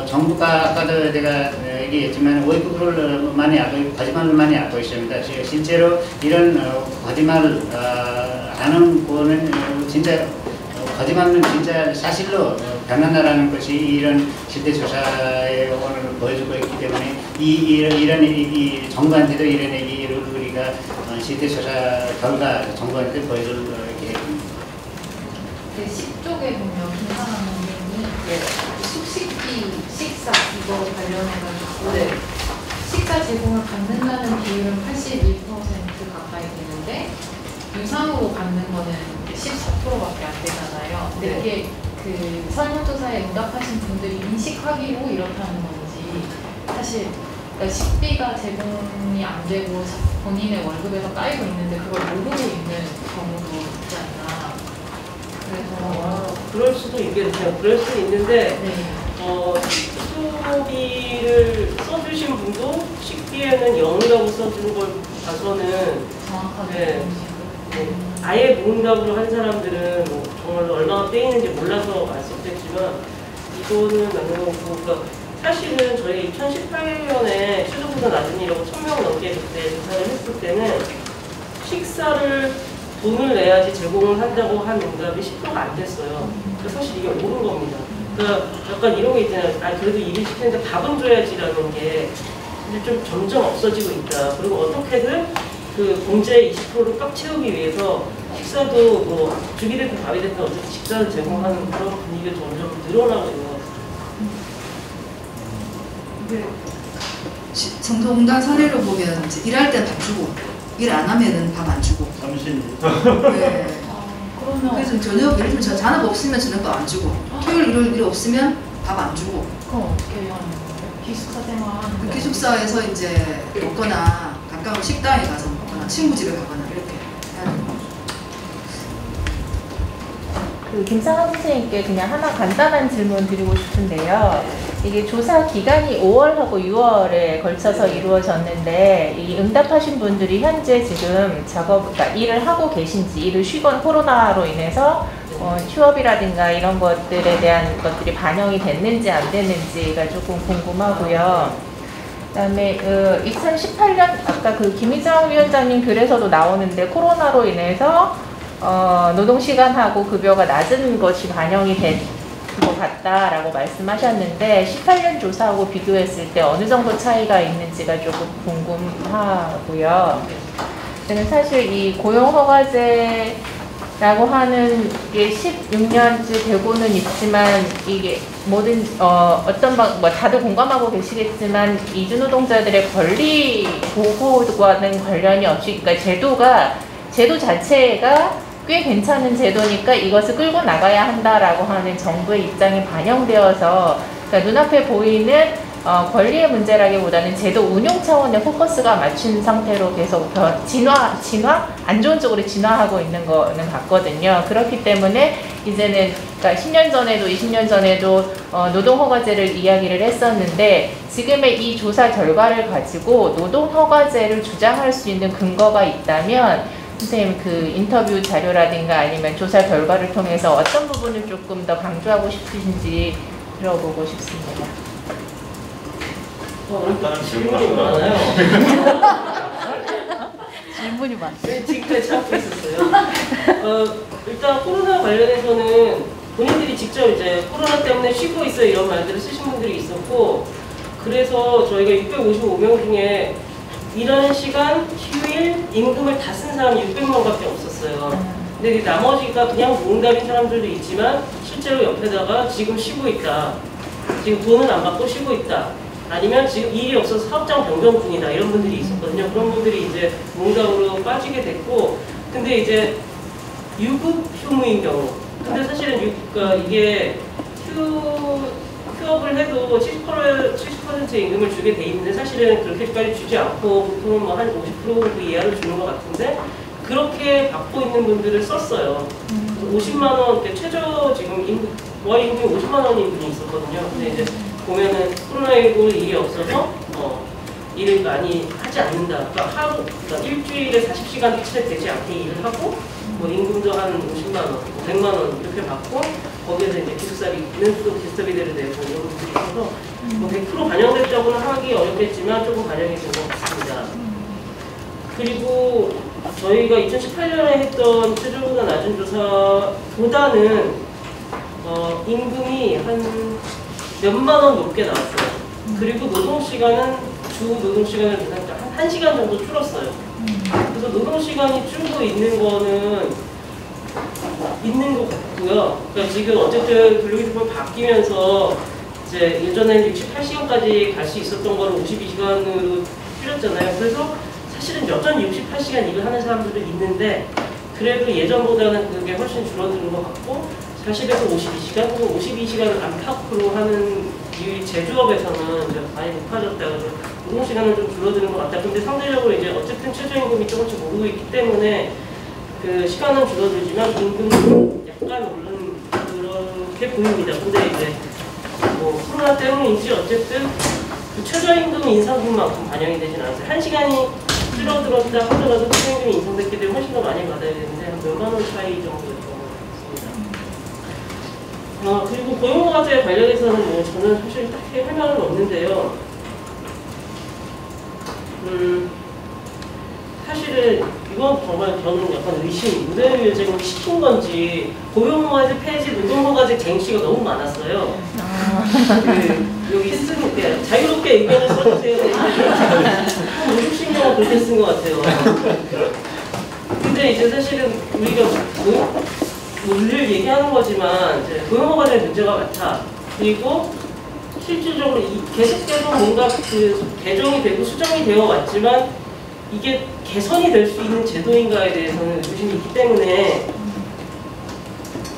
정부가 아까도 제가 얘기했지만 월급을 많이 하고 거짓말을 많이 하고 있습니다. 실제로 이런 거짓말을 하는 거는 진짜 거짓말은 진짜 사실로 변한다라는 것이 이런 실태조사에 오늘 보여주고 있기 때문에 이런 정부한테도 이런 얘기를 우리가 실태조사 결과 정부한테 보여줄 계획입니다. 10쪽에 보면 김상환 원장님이 숙식비, 식사 이거 관련해가지고 식사 제공을 받는다는 비율은 81% 가까이 되는데 유상으로 받는 거는 14%밖에 안 되잖아요. 근데 이게 그 설문조사에 응답하신 분들이 인식하기로 이렇다는 건지 사실 그러니까 식비가 제공이 안 되고 본인의 월급에서 까이고 있는데 그걸 모르고 있는 경우도 있지 않나. 그래서 그럴 수도 있겠네요. 그럴 수 있는데 식수비를 써주신 분도 식비에는 0이라고 써주는 걸 봐서는 정확하게 아예 무응답으로 한 사람들은 정말로 얼마나 빼이는지 몰라서 말씀드렸지만 이거는 맞는 거고 그러니까 사실은 저희 2018년에 최저보다 낮은 일하고 1000명 넘게 그때 조사를 했을 때는 식사를 돈을 내야지 제공을 한다고 한 응답이 10%가 안 됐어요. 그래서 사실 이게 옳은 겁니다. 그러니까 약간 이런 게 있잖아요. 그래도 일을 시키는데 밥은 줘야지라는 게 근데 좀 점점 없어지고 있다. 그리고 어떻게든 그 공제 20%를 꽉 채우기 위해서 식사도 뭐 죽이 됐든 밥이 됐든 어쨌든 식사를 제공하는 그런 분위기가 점점 늘어나고 있는 것 같습니다. 성동단 사례로 보면 이제 일할 때 밥 주고 일 안 하면은 밥 안 주고. 잠시. 그래서 저녁 예를 들면 잔업 없으면 저녁밥 안 주고 토요일 일요일 일 없으면 밥 안 주고. 그럼 어떻게 하는 거예요? 기숙사 생활하는 그 거. 기숙사에서 이제 먹거나 가까운 식당에 가서 먹거나 친구 집에 가거나 이렇게 해야 되는 거죠. 그 김상학 선생님께 그냥 하나 간단한 질문 드리고 싶은데요. 이게 조사 기간이 5월하고 6월에 걸쳐서 이루어졌는데 이 응답하신 분들이 현재 지금 그러니까 일을 하고 계신지, 일을 쉬거나 코로나로 인해서 휴업이라든가 이런 것들에 대한 것들이 반영이 됐는지 안 됐는지가 조금 궁금하고요. 그다음에 2018년 아까 그 김희정 위원장님 글에서도 나오는데 코로나로 인해서 노동시간하고 급여가 낮은 것이 반영이 된 것 같다라고 말씀하셨는데 18년 조사하고 비교했을 때 어느 정도 차이가 있는지가 조금 궁금하고요. 저는 사실 이 고용허가제라고 하는 게 16년째 되고는 있지만 이게 모든 어떤 뭐 다들 공감하고 계시겠지만 이주노동자들의 권리 보호와는 관련이 없이, 그러니까 제도 자체가 꽤 괜찮은 제도니까 이것을 끌고 나가야 한다라고 하는 정부의 입장이 반영되어서, 그러니까 눈앞에 보이는 권리의 문제라기보다는 제도 운용 차원의 포커스가 맞춘 상태로 계속 안 좋은 쪽으로 진화하고 있는 거는 같거든요. 그렇기 때문에 이제는 그러니까 10년 전에도 20년 전에도 노동허가제를 이야기를 했었는데 지금의 이 조사 결과를 가지고 노동허가제를 주장할 수 있는 근거가 있다면 선생님 그 인터뷰 자료라든가 아니면 조사 결과를 통해서 어떤 부분을 조금 더 강조하고 싶으신지 들어보고 싶습니다. 질문이 많아요. 질문이 많아요. 지금까지 찾고 있었어요. 일단 코로나 관련해서는 본인들이 직접 이제 코로나 때문에 쉬고 있어요 이런 말들을 쓰신 분들이 있었고, 그래서 저희가 655명 중에 일하는 시간, 휴일, 임금을 다 쓴 사람이 600명밖에 없었어요. 근데 나머지가 그냥 농담인 사람들도 있지만 실제로 옆에다가 지금 쉬고 있다, 지금 돈은 안 받고 쉬고 있다, 아니면 지금 일이 없어서 사업장 변경 중이다 이런 분들이 있었거든요. 그런 분들이 이제 농담으로 빠지게 됐고, 근데 이제 유급 휴무인 경우, 근데 사실은 그러니까 이게 휴업을 해도 70%의 임금을 주게 돼 있는데 사실은 그렇게까지 주지 않고 보통은 뭐 한 50% 이하를 주는 것 같은데 그렇게 받고 있는 분들을 썼어요. 50만 원, 최저 지금 월 임금이 50만 원인 분이 있었거든요. 근데 이제 보면은 코로나19 일이 없어서 일을 많이 하지 않는다. 그러니까 일주일에 40시간 되지 않게 일을 하고 뭐 임금도 한 50만 원, 100만 원 이렇게 받고 거기에서 이제 기숙사비는 또 기숙사비대로 내고 이런 분들이 있어서 뭐 100% 반영됐다고는 하기 어렵겠지만 조금 반영이 된 것 같습니다. 그리고 저희가 2018년에 했던 최저보다 낮은 조사보다는 임금이 한 몇만 원 높게 나왔어요. 그리고 노동시간은 주 노동시간을 한 1시간 정도 줄었어요. 그래서 노동시간이 줄고 있는 거는 있는 것 같고요. 그러니까 지금 어쨌든 근로기준법 바뀌면서 이제 예전에는 68시간까지 갈 수 있었던 거를 52시간으로 줄였잖아요. 그래서 사실은 여전히 68시간 일을 하는 사람들도 있는데 그래도 예전보다는 그게 훨씬 줄어드는 것 같고, 사실에서 52시간 혹은 52시간을 안팎으로 하는 이 제조업에서는 이제 많이 높아졌다. 노동시간은 좀 줄어드는 것 같다. 근데 상대적으로 이제 어쨌든 최저임금이 조금씩 오르고 있기 때문에 그 시간은 줄어들지만 임금은 약간 오르는 그렇게 보입니다. 근데 이제 뭐 코로나 때문인지 어쨌든 그 최저임금 인상분만큼 반영이 되진 않았어요. 1시간이 줄어들었다 하더라도 최저임금이 인상됐기 때문에 훨씬 더 많이 받아야 되는데 한 몇만 원 차이 정도였던 것 같습니다. 그리고 고용허가제 관련해서는 뭐 저는 사실 딱히 할 말은 없는데요. 사실은 이건 정말 저는 약간 의심, 무대를 지금 시킨 건지 고용허가제 폐지, 노동허가제 쟁취가 너무 많았어요. 여기 쓰는 게 자유롭게 의견을 써주세요. 한 50명은 그렇게 쓴 것 같아요. 근데 이제 사실은 우리가 늘 얘기하는 거지만 이제 고용허가제 문제가 많다. 그리고 실질적으로 계속해서 뭔가 그 개정이 되고 수정이 되어 왔지만 이게 개선이 될 수 있는 제도인가에 대해서는 의심이 있기 때문에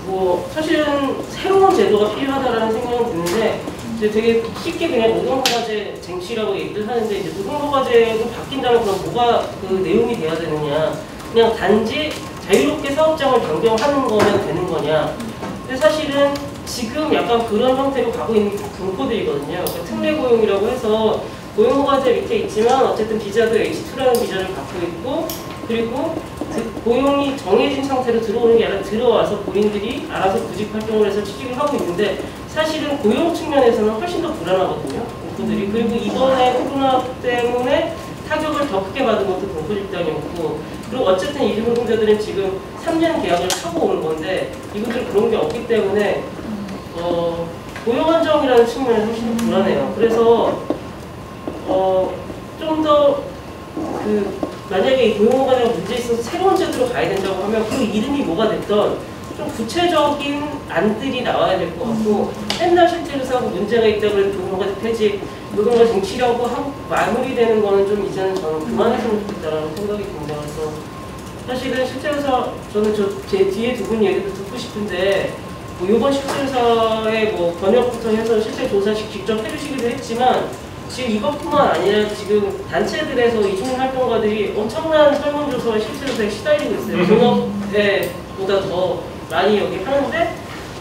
뭐 사실은 새로운 제도가 필요하다라는 생각은 드는데 이제 되게 쉽게 그냥 노동허가제 쟁취라고 얘기를 하는데 이제 노동허가제로 바뀐다면 그럼 뭐가 그 내용이 돼야 되느냐? 그냥 단지 자유롭게 사업장을 변경하는 거면 되는 거냐? 근데 사실은 지금 약간 그런 형태로 가고 있는 분포들이거든요. 그러니까 특례 고용이라고 해서 고용허가제 밑에 있지만 어쨌든 비자도 H2라는 비자를 갖고 있고 그리고 고용이 정해진 상태로 들어오는 게 아니라 들어와서 본인들이 알아서 구직 활동을 해서 취직을 하고 있는데 사실은 고용 측면에서는 훨씬 더 불안하거든요. 분포들이. 그리고 이번에 코로나 때문에 타격을 더 크게 받은 것도 공포 집단이었고 그리고 어쨌든 이주 노동자들은 지금 3년 계약을 하고 온 건데 이분들은 그런 게 없기 때문에 고용 안정이라는 측면에서 훨씬 더 불안해요. 그래서 좀 더 만약에 이 고용허가제가 문제 있어서 새로운 제도로 가야 된다고 하면 그 이름이 뭐가 됐던 좀 구체적인 안들이 나와야 될 것 같고 맨날 실제로 사고 문제가 있다고 해서 고용허가제 폐지, 노동과 쟁취라고 하고 마무리되는 거는 좀 이제는 저는 그만했으면 좋겠다라는 생각이 듭니다. 그래서 사실은 실제로서 저는 제 뒤에 두 분 얘기도 듣고 싶은데 뭐 이번 실제조사의 뭐 번역부터 해서 실제 조사 직접 해주시기도 했지만 지금 이것뿐만 아니라 지금 단체들에서 이중 활동가들이 엄청난 설문조사와 실제조사에 시달리고 있어요. 본업보다 더 많이 여기 하는데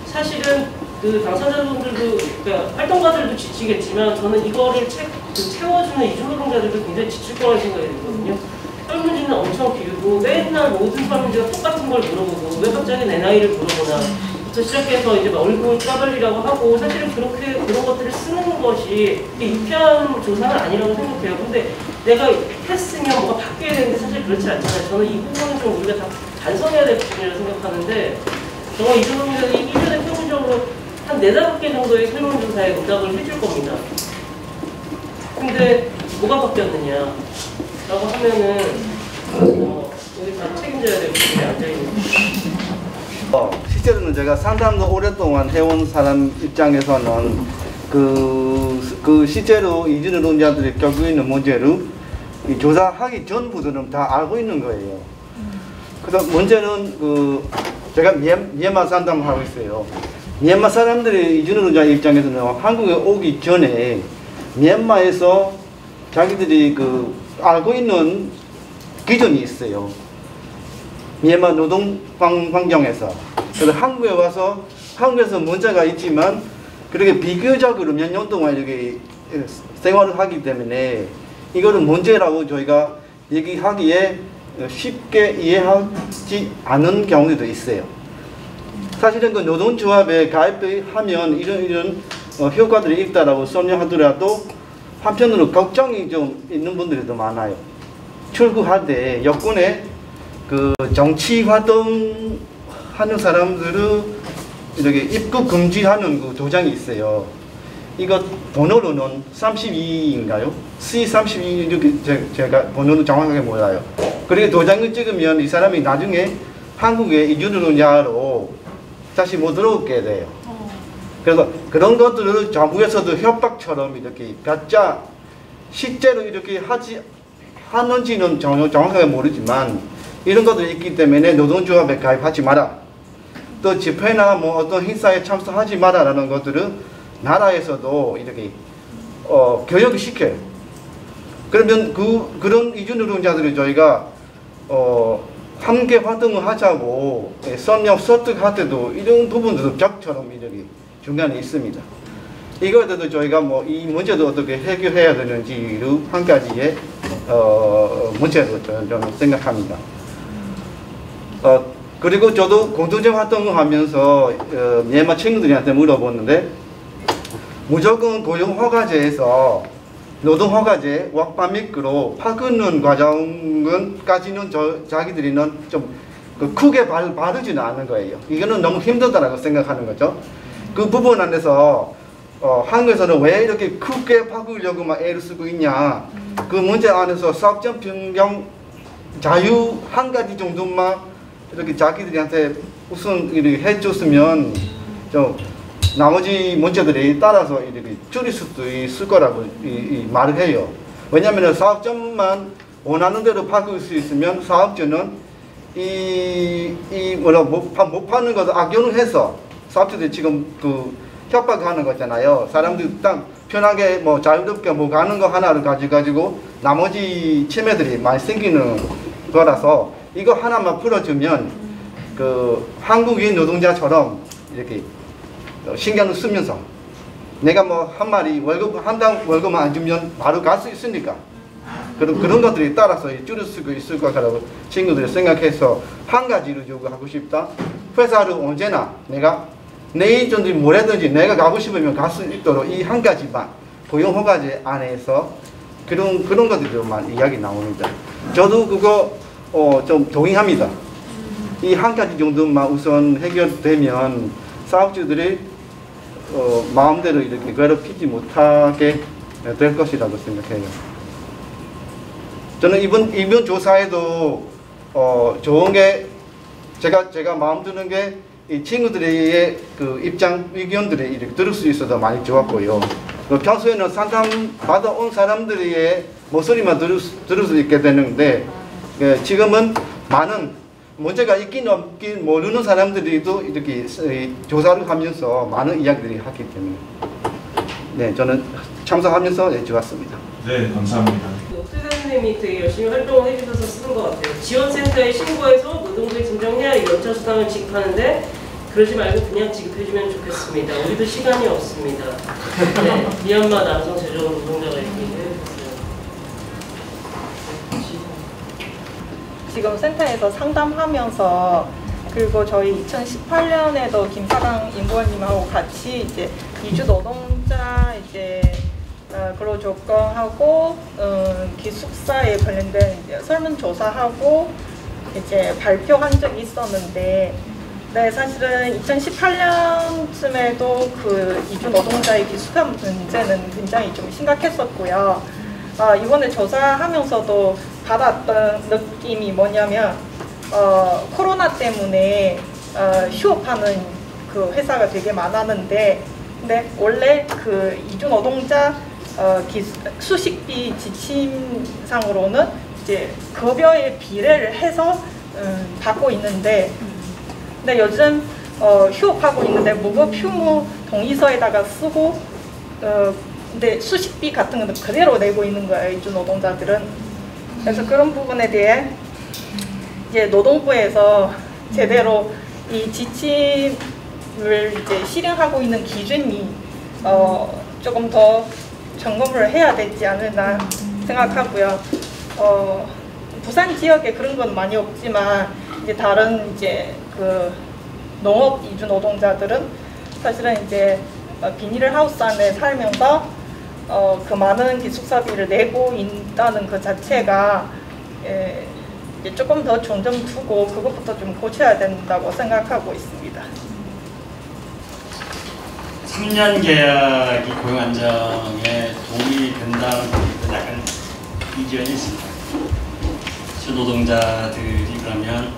사실은 그 당사자분들도 그러니까 활동가들도 지치겠지만 저는 이거를 채워주는 이중 노동자들도 굉장히 지칠 거라는 생각이 들거든요. 설문지는 엄청 길고 맨날 모든 설문지가 똑같은 걸 물어보고 왜 갑자기 내 나이를 물어보나 시작해서 이제 얼굴 까발리라고 하고 사실은 그렇게 그런 것들을 쓰는 것이 유쾌한 조사는 아니라고 생각해요. 근데 내가 했으면 뭐가 바뀌어야 되는데 사실 그렇지 않잖아요. 저는 이 부분은 좀 우리가 다 반성해야 될 부분이라고 생각하는데 정말 이 조사들이 1년에 평균적으로 한 4-5개 정도의 설문조사에 응답을 해줄 겁니다. 근데 뭐가 바뀌었느냐 라고 하면은 여기 다 책임져야 될 부분이 앉아있는 실제로는 제가 상담도 오랫동안 해온 사람 입장에서는 그 실제로 이주 노동자들이 겪고 있는 문제를 이 조사하기 전부터는 다 알고 있는 거예요. 그래서 문제는 제가 미얀마 상담하고 있어요. 미얀마 사람들이 이주 노동자 입장에서는 한국에 오기 전에 미얀마에서 자기들이 알고 있는 기준이 있어요. 미얀마 노동 환경에서. 그래서 한국에 와서 한국에서 문제가 있지만 그렇게 비교적으로 몇 년 동안 이렇게 생활을 하기 때문에 이거는 문제라고 저희가 얘기하기에 쉽게 이해하지 않은 경우도 있어요. 사실은 그 노동조합에 가입하면 이런 효과들이 있다라고 설명하더라도 한편으로 걱정이 좀 있는 분들이 더 많아요. 출국할 때 여권에 정치 활동 하는 사람들은 이렇게 입국 금지하는 도장이 있어요. 이거 번호로는 32인가요? C32 이렇게 제가 번호는 정확하게 몰라요. 그리고 도장을 찍으면 이 사람이 나중에 한국에 이주 노동자로 다시 못 들어오게 돼요. 그래서 그런 것들을 정부에서도 협박처럼 이렇게 갖자 실제로 이렇게 하는지는 정확하게 모르지만 이런 것들이 있기 때문에 노동조합에 가입하지 마라. 또 집회나 뭐 어떤 행사에 참석하지 마라라는 것들은 나라에서도 이렇게 교육을 시켜요. 그러면 그런 이주 노동자들이 저희가 함께 활동을 하자고 설명 설득할 때도 이런 부분들도 벽처럼 이렇게 중간에 있습니다. 이거에 대해서 저희가 뭐 이 문제도 어떻게 해결해야 되는지를 한 가지의 문제로 저는 생각합니다. 그리고 저도 공동체 활동을 하면서 미얀마 친구들한테 물어봤는데 무조건 고용허가제에서 노동허가제 왁파미크로 바꾸는 과정까지는 자기들이는 좀 크게 바르지는 않은 거예요. 이거는 너무 힘들다라고 생각하는 거죠. 그 부분 안에서 한국에서는 왜 이렇게 크게 바꾸려고 막 애를 쓰고 있냐. 그 문제 안에서 사업장 변경 자유 한 가지 정도만 이렇게 자기들한테 우선 이렇게 해줬으면 좀 나머지 문제들이 따라서 이렇게 줄일 수도 있을 거라고 말을 해요. 왜냐하면 사업장만 원하는 대로 바꿀 수 있으면 사업주는 못 파는 것도 악용해서 사업주들이 지금 그 협박하는 거잖아요. 사람들 딱 편하게 뭐 자유롭게 뭐 가는 거 하나를 가지고 나머지 침해들이 많이 생기는 거라서 이거 하나만 풀어주면 그 한국인 노동자처럼 이렇게 신경을 쓰면서 내가 뭐 한 마리 한 달 월급만 안 주면 바로 갈 수 있으니까 그런 것들이 따라서 줄일 수 있을 거라고 친구들이 생각해서 한 가지를 요구하고 싶다. 회사를 언제나 내가 내일든지 모레든지 내가 가고 싶으면 갈 수 있도록 이 한 가지만 고용허가제 안에서 그런 것들만 이야기 나옵니다. 저도 그거 좀 동의합니다. 이 한 가지 정도만 우선 해결되면 사업주들이 마음대로 이렇게 괴롭히지 못하게 될 것이라고 생각해요. 저는 이번 조사에도 좋은 게 제가 마음 드는 게 이 친구들의 그 입장 의견들이 이렇게 들을 수 있어서 많이 좋았고요. 평소에는 상담 받아온 사람들의 목소리만 들을 수 있게 되는데 지금은 많은 문제가 있긴 없긴 모르는 사람들이도 이렇게 조사를 하면서 많은 이야기들이 하기 때문에 네, 저는 참석하면서 네, 좋았습니다. 네, 감사합니다. 옥수수 선생님이 되게 열심히 활동을 해주셔서 쓰는 것 같아요. 지원센터에 신고해서 노동부에 진정해야 연차수당을 지급하는데 그러지 말고 그냥 지급해주면 좋겠습니다. 우리도 시간이 없습니다. 네, 미얀마 남성 제조 노동자가 얘기해주셨어요. 지금 센터에서 상담하면서 그리고 저희 2018년에도 김사강 임보원님하고 같이 이제 이주 노동자 이제 근로조건하고 기숙사에 관련된 이제 설문조사하고 이제 발표한 적이 있었는데, 네, 사실은 2018년쯤에도 그 이주 노동자의 기숙사 문제는 굉장히 좀 심각했었고요. 이번에 조사하면서도 받았던 느낌이 뭐냐면 코로나 때문에 휴업하는 그 회사가 되게 많았는데, 근데 원래 그 이주 노동자 수식비 지침상으로는 이제 급여에 비례를 해서 받고 있는데, 근데 요즘 휴업하고 있는데 무급 휴무 동의서에다가 쓰고 근데 수식비 같은 거는 그대로 내고 있는 거예요, 이주 노동자들은. 그래서 그런 부분에 대해 이제 노동부에서 제대로 이 지침을 이제 실행하고 있는 기준이 조금 더 점검을 해야 되지 않을까 생각하고요. 부산 지역에 그런 건 많이 없지만 이제 다른 이제 그 농업 이주 노동자들은 사실은 이제 비닐하우스 안에 살면서 그 많은 기숙사비를 내고 있다는 그 자체가 이제 조금 더 중점 두고 그것부터 좀 고쳐야 된다고 생각하고 있습니다. 3년 계약이 고용 안정에 도움이 된다는 부분도 약간 이견이 있습니다. 노동자들이 그러면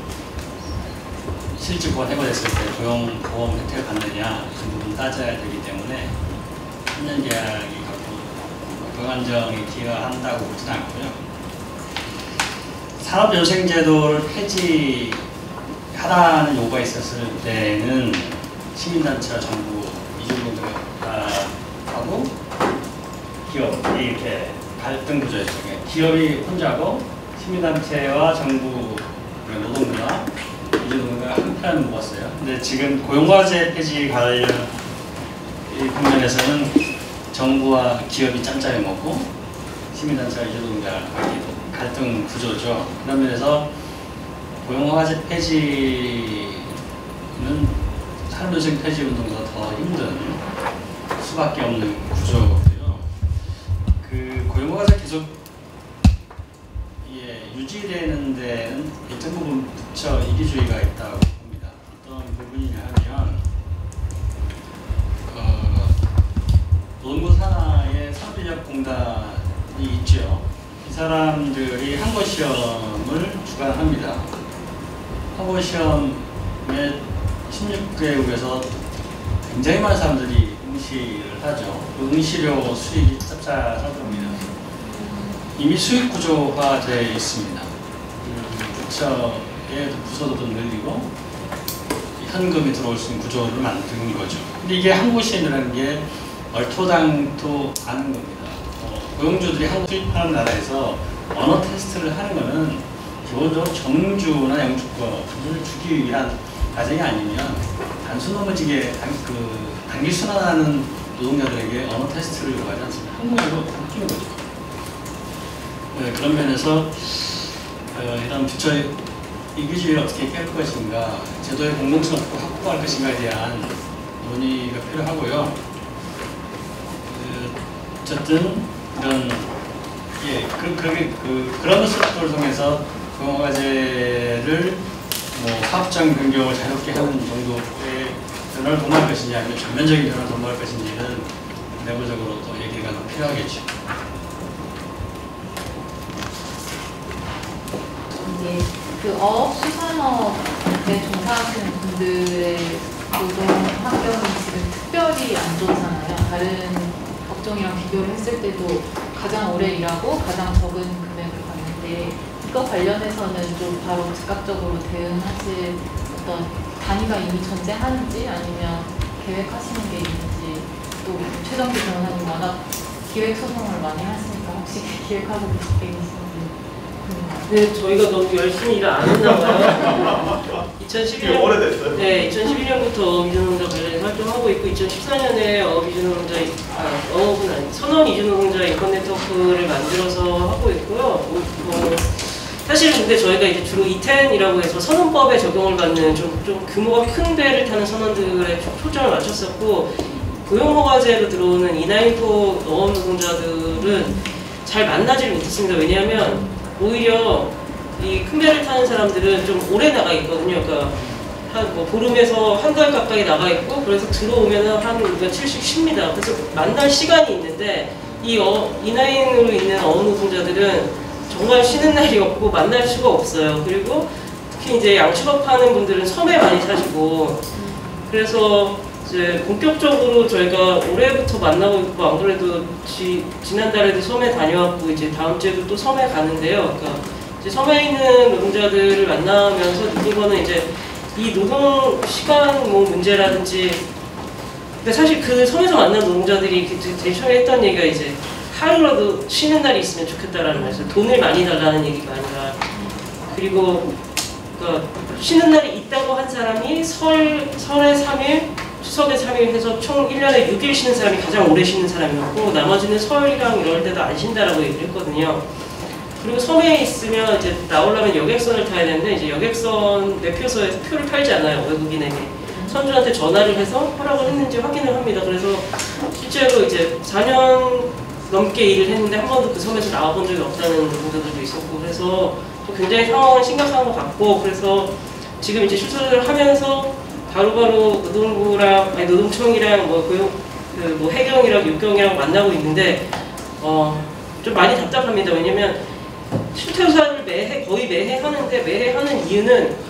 실직보험 해고됐을 때 고용보험 혜택을 받느냐 그 부분 따져야 되기 때문에 3년 계약이 고용 안정에 기여한다고 보지는 않고요. 산업연수제도를 폐지하라는 요구가 있었을 때는 시민단체와 정부 이주노동자하고 기업이 이렇게 갈등 구조였죠. 기업이 혼자고 시민단체와 정부, 노동부나 이주노동자가 한편 모았어요. 근데 지금 고용과제 폐지 관련 이 국면에서는 정부와 기업이 짬짬이 먹고 시민단체와 이주노동자가 갈등 구조죠. 그런 면에서 고용과제 폐지는 산업연수제 폐지 운동보다 더 힘든 수밖에 없는 구조고요. 그 고용과제 계속 유지되는 데는 일정 부분 부처 이기주의가 있다고 봅니다. 어떤 부분이냐 하면 노동부 산하에 산업인력공단이 있죠. 이 사람들이 항고시험을 주관합니다. 항고시험에 16개국에서 굉장히 많은 사람들이 응시를 하죠. 그 응시료 수익이 짭짤할 겁니다. 이미 수익 구조화되어 있습니다. 부처의 부서도 좀 늘리고 현금이 들어올 수 있는 구조를 만드는 거죠. 근데 이게 한국 시행이라는 게 얼토당토 않은 겁니다. 고용주들이 한국 수입하는 나라에서 언어 테스트를 하는 거는 기본적으로 정주나 영주권을 주기 위한 과정이 아니면 단순 단기순환하는 노동자들에게 언어 테스트를 요구하지 않습니다. 한국에도 바뀌는 거죠. 네, 그런 면에서 이런 부처의 이기주의를 어떻게 깨할 것인가, 제도의 공공성을 어떻게 확보할 것인가에 대한 논의가 필요하고요. 어쨌든 이런 그런 수법을 통해서 고용과제를 사업장 변경을 자유롭게 하는 정도의 변화를 도모할 것인지 아니면 전면적인 변화를 도모할 것인지는 내부적으로 또 얘기가 필요하겠죠. 이제 그 어업수산업에 종사하시는 분들의 노동 환경이 지금 특별히 안 좋잖아요. 다른 업종이랑 비교를 했을 때도 가장 오래 일하고 가장 적은 금액을 받는데 이거 관련해서는 좀 바로 즉각적으로 대응하실 어떤 단위가 이미 존재하는지 아니면 계획하시는 게 있는지, 또 최정기 변호사님 워낙 기획 소송을 많이 하시니까 혹시 기획하고 계신 게 있는지. 네, 저희가 너무 열심히 일을 안 했나 봐요. 2011년, 오래됐어요. 네, 2012년부터 어업이주노동자 관련해서 활동하고 있고 2014년에 선원 이주노동자 인권 네트워크를 만들어서 하고 있고요. 사실 근데 저희가 이제 주로 E10이라고 해서 선원법에 적용을 받는 좀 규모가 큰 배를 타는 선원들에 초점을 맞췄었고, 고용허가제로 들어오는 E9 어업 노동자들은 잘 만나지를 못했습니다. 왜냐하면 오히려 이 큰 배를 타는 사람들은 좀 오래 나가 있거든요. 그러니까 한 보름에서 한 달 가까이 나가 있고, 그래서 들어오면 한 며칠씩 쉽니다. 그래서 만날 시간이 있는데 이 E9으로 있는 어업 노동자들은 정말 쉬는 날이 없고 만날 수가 없어요. 그리고 특히 이제 양식업 하는 분들은 섬에 많이 사시고, 그래서 이제 본격적으로 저희가 올해부터 만나고 있고, 안 그래도 지난달에도 섬에 다녀왔고 이제 다음 주에도 또 섬에 가는데요. 그러니까 이제 섬에 있는 노동자들을 만나면서 느낀 거는 이제 이 노동 시간 문제라든지, 근데 사실 그 섬에서 만난 노동자들이 제일 처음에 했던 얘기가 이제 하루라도 쉬는 날이 있으면 좋겠다라는 말씀, 돈을 많이 달라는 얘기가 아니라, 그리고 그러니까 쉬는 날이 있다고 한 사람이 설에 3일, 추석에 3일 해서 총 1년에 6일 쉬는 사람이 가장 오래 쉬는 사람이었고, 나머지는 설이랑 이럴 때도 안 쉰다라고 얘기를 했거든요. 그리고 섬에 있으면 이제 나오려면 여객선을 타야 되는데, 이제 여객선 매표소에서 표를 팔지 않아요, 외국인에게. 선주한테 전화를 해서 허락을 했는지 확인을 합니다. 그래서 실제로 이제 4년 넘게 일을 했는데 한 번도 그 섬에서 나와본 적이 없다는 노동자들도 있었고, 그래서 굉장히 상황은 심각한 것 같고, 그래서 지금 이제 출소를 하면서 바로바로 노동청이랑 해경이랑 육경이랑 만나고 있는데 좀 많이 답답합니다. 왜냐면 실태조사를 거의 매해 하는데, 매해 하는 이유는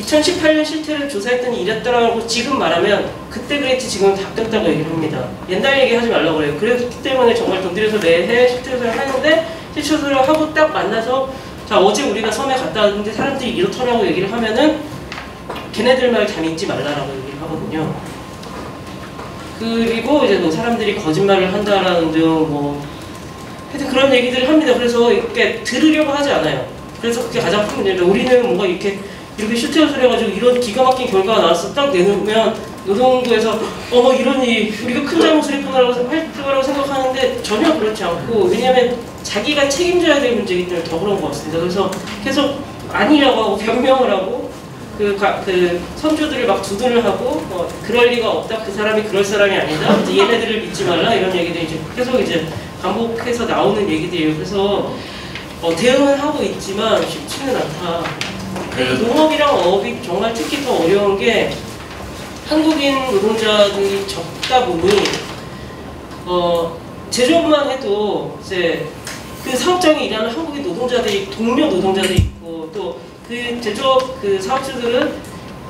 2018년 실태를 조사했더니 이랬더라고 지금 말하면 그때 그랬지 지금은 다 끝났다고 얘기를 합니다. 옛날 얘기 하지 말라고 그래요. 그렇기 때문에 정말 돈 들여서 매해 실태조사를 하는데, 실태조사를 하고 딱 만나서 자, 어제 우리가 섬에 갔다 왔는데 사람들이 이렇더라고 얘기를 하면은 걔네들 말 다 믿지 말라라고 얘기를 하거든요. 그리고 이제 사람들이 거짓말을 한다라는 등 하여튼 그런 얘기들을 합니다. 그래서 이렇게 들으려고 하지 않아요. 그래서 그게 가장 큰 문제입니다. 우리는 뭔가 이렇게 슈트아웃을 해가지고 이런 기가 막힌 결과가 나와서 딱 내놓으면 노동부에서 이런 일이 우리가 큰 잘못을 했구나라고 할 거라고 생각하는데 전혀 그렇지 않고, 왜냐하면 자기가 책임져야 될 문제이기 때문에 더 그런 것 같습니다. 그래서 계속 아니라고 하고 변명을 하고 그 선주들을 막 두둔을 하고 그럴 리가 없다, 그 사람이 그럴 사람이 아니다, 이제 얘네들을 믿지 말라, 이런 얘기들이 이제 계속 이제 반복해서 나오는 얘기들이에요. 그래서 대응은 하고 있지만 쉽지는 않다. 농업이랑 어업이 정말 특히 더 어려운 게 한국인 노동자들이 적다 보니 제조업만 해도 이제 그 사업장에 일하는 한국인 노동자들이 동료 노동자들이 있고, 또 그 제조업 그 사업주들은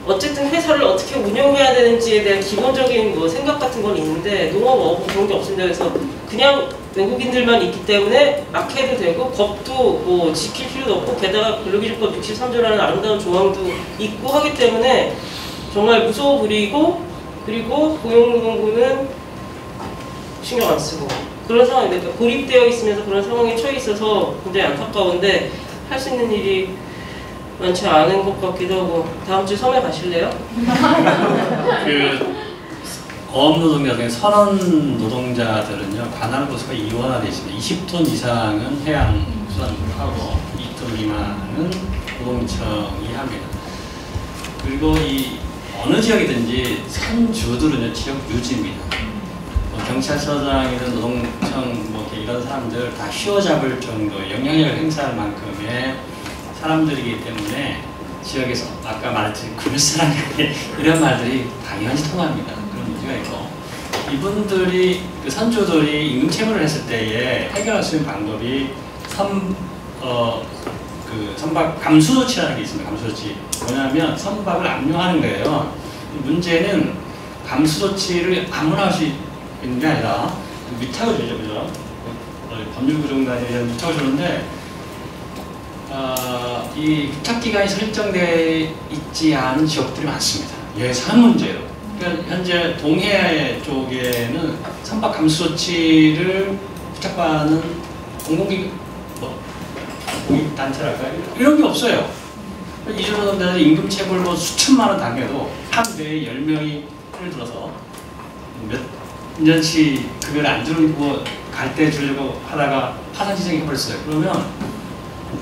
어쨌든 회사를 어떻게 운영해야 되는지에 대한 기본적인 뭐 생각 같은 건 있는데 농업업은 그런 게 없습니다. 그래서 그냥 외국인들만 있기 때문에 막 해도 되고 법도 뭐 지킬 필요도 없고 게다가 근로기준법 63조라는 아름다운 조항도 있고 하기 때문에 정말 무서워 부리고 그리고 고용노동부는 신경 안 쓰고 그런 상황입니다. 그러니까 고립되어 있으면서 그런 상황에 처해 있어서 굉장히 안타까운데 할 수 있는 일이 많지 않은 것 같기도 하고 다음 주 섬에 가실래요? 그 어업노동자 중에 선원 노동자들은요 관할 부서가 이원화되어 있습니다. 20톤 이상은 해양수산부하고 2톤 미만은 노동청이 합니다. 그리고 이 어느 지역이든지 선주들은요 지역 유지입니다. 경찰서장이든 노동청 뭐 이런 사람들 다 휘어잡을 정도 영향력을 행사할 만큼의 사람들이기 때문에 지역에서 아까 말했던 그럴싸한 이런 말들이 당연히 통합니다. 그런 문제가 있고 이분들이 그 선주들이 임금 체불을 했을 때에 해결할 수 있는 방법이 선박 감수 조치라는 게 있습니다. 감수 조치 뭐냐면 선박을 압류하는 거예요. 문제는 감수 조치를 아무나 할 수 있는 게 아니라 위탁을 주죠, 그죠? 법률구조공단이 이런 위탁을 주는데 이 위탁 기간이 설정되어 있지 않은 지역들이 많습니다. 예산 문제로. 그러니까 현재 동해 쪽에는 선박 감수 조치를 위탁받는 공익단체랄까요? 이런 게 없어요. 이주노동자들 임금 체불 뭐 수천만 원 당해도 한 배에 10명이 예를 들어서 몇 년치 급여를 안 주는 거 갈 때 주려고 하다가 파산 지정해 버렸어요. 그러면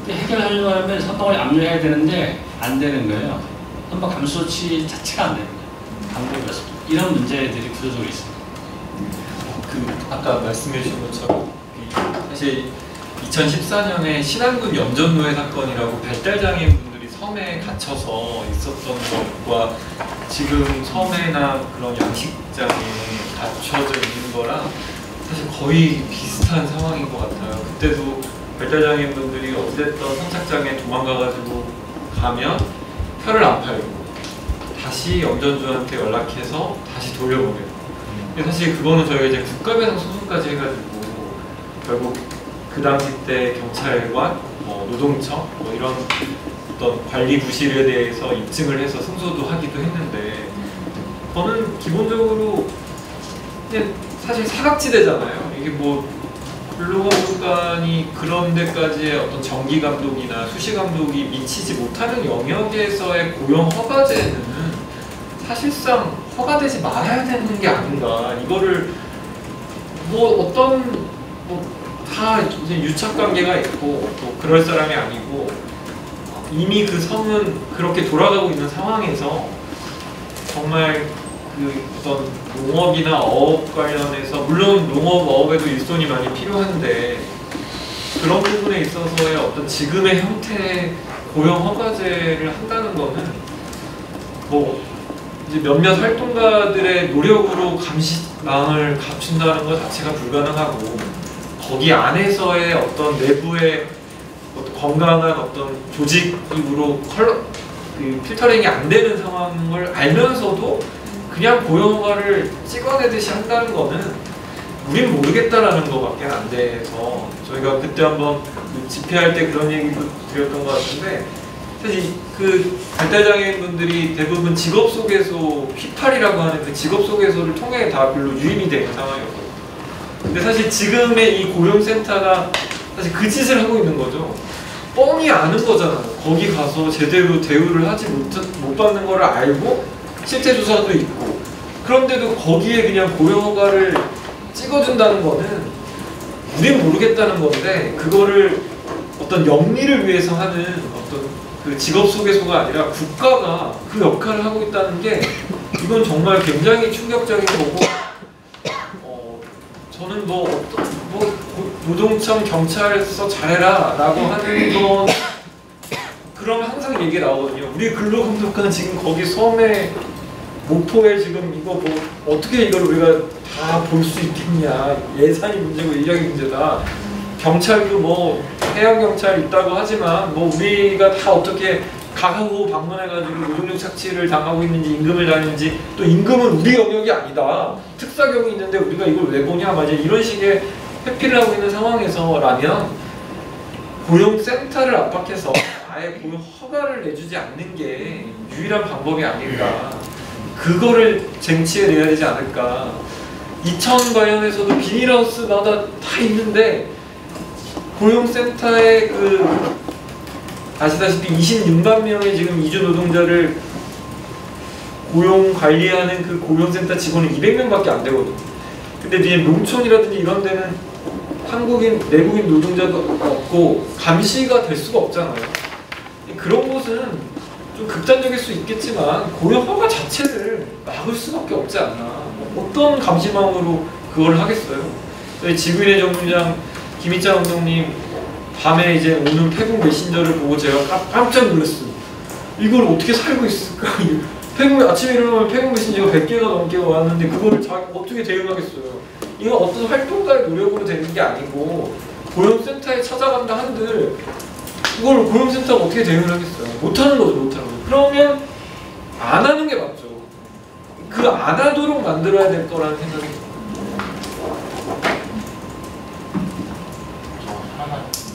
해결하려고 하면 선박을 압류해야 되는데 안 되는 거예요. 선박 감수 조치 자체가 안 되는 거예요. 방법이 없습니다. 이런 문제들이 구조적으로 있습니다. 아까 말씀해 주신 것처럼 사실 2014년에 신안군 염전노예 사건이라고 발달장애인분들이 섬에 갇혀서 있었던 것과 지금 섬에나 그런 양식장에 갇혀져 있는 거랑 사실 거의 비슷한 상황인 것 같아요. 그때도 발달장애인분들이 어쨌든 선착장에 도망가가지고 가면 표를 안 팔고 다시 염전주한테 연락해서 다시 돌려보내고 사실 그거는 저희가 이제 국가배상 소송까지 해가지고 결국 그 당시 때 경찰관, 노동청 이런 어떤 관리 부실에 대해서 입증을 해서 승소도 하기도 했는데 저는 기본적으로 그냥 사실 사각지대잖아요. 이게 뭐 근로감독관이 그런 데까지의 어떤 정기 감독이나 수시 감독이 미치지 못하는 영역에서의 고용 허가제는 사실상 허가되지 말아야 되는 게 아닌가. 이거를 뭐 어떤 다 이제 유착 관계가 있고 또 그럴 사람이 아니고 이미 그 섬은 그렇게 돌아가고 있는 상황에서 정말 그 어떤 농업이나 어업 관련해서 물론 농업, 어업에도 일손이 많이 필요한데 그런 부분에 있어서의 어떤 지금의 형태의 고용 허가제를 한다는 거는 뭐 이제 몇몇 활동가들의 노력으로 감시망을 갖춘다는 것 자체가 불가능하고 거기 안에서의 어떤 내부의 어떤 건강한 어떤 조직으로 필터링이 안 되는 상황을 알면서도 그냥 고용허가를 찍어내듯이 한다는 거는 우린 모르겠다라는 것밖에 안 돼서 저희가 그때 한번 집회할 때 그런 얘기도 드렸던 것 같은데 사실 그 발달장애인분들이 대부분 직업소개소 휘팔이라고 하는 그 직업소개소를 통해 다 별로 유입이 되는 상황이었거든요. 근데 사실 지금의 이 고용센터가 사실 그 짓을 하고 있는 거죠. 뻔히 아는 거잖아요. 거기 가서 제대로 대우를 하지 못 받는 거를 알고 실태 조사도 있고 그런데도 거기에 그냥 고용허가를 찍어준다는 거는 우린 모르겠다는 건데 그거를 어떤 영리를 위해서 하는 어떤 그 직업소개소가 아니라 국가가 그 역할을 하고 있다는 게 이건 정말 굉장히 충격적인 거고 저는 노동청 경찰서 잘해라 라고 하는 건 그러면 항상 얘기가 나오거든요. 우리 근로감독관 지금 거기 섬에 목포에 지금 이거 뭐 어떻게 이걸 우리가 다 볼 수 있겠냐. 예산이 문제고 인력이 문제다. 경찰도 뭐 해양경찰 있다고 하지만 뭐 우리가 다 어떻게 가하고 방문해가지고 노동력 착취를 당하고 있는지 임금을 당했는지 또 임금은 우리 영역이 아니다. 특사경이 있는데 우리가 이걸 왜 보냐 막 이런 식의 회피를 하고 있는 상황에서라면 고용센터를 압박해서 아예 고용 허가를 내주지 않는 게 유일한 방법이 아닐까. 그거를 쟁취해 내야 되지 않을까. 이천 관련해서도 비닐하우스마다 다 있는데 고용센터에 아시다시피 26만 명의 지금 이주 노동자를 고용 관리하는 그 고용센터 직원은 200명밖에 안 되거든요. 근데 뒤에 농촌이라든지 이런 데는 한국인, 내국인 노동자도 없고 감시가 될 수가 없잖아요. 그런 곳은 좀 극단적일 수 있겠지만 고용 허가 자체를 막을 수밖에 없지 않나. 어떤 감시망으로 그걸 하겠어요? 지구인의 정류장 김희찬 감독님 밤에 이제 오는 페북 메신저를 보고 제가 깜짝 놀랐어요. 이걸 어떻게 살고 있을까? 페북 아침에 일어나면 페북 메신저가 100개가 넘게 왔는데 그거를 어떻게 대응하겠어요? 이건 어떤 활동가의 노력으로 되는 게 아니고 고용센터에 찾아간다 한들 그걸 고용센터가 어떻게 대응을 하겠어요? 못하는 거죠, 못하는 거. 그러면 안 하는 게 맞죠. 그 안 하도록 만들어야 될 거라는 생각이 듭니다.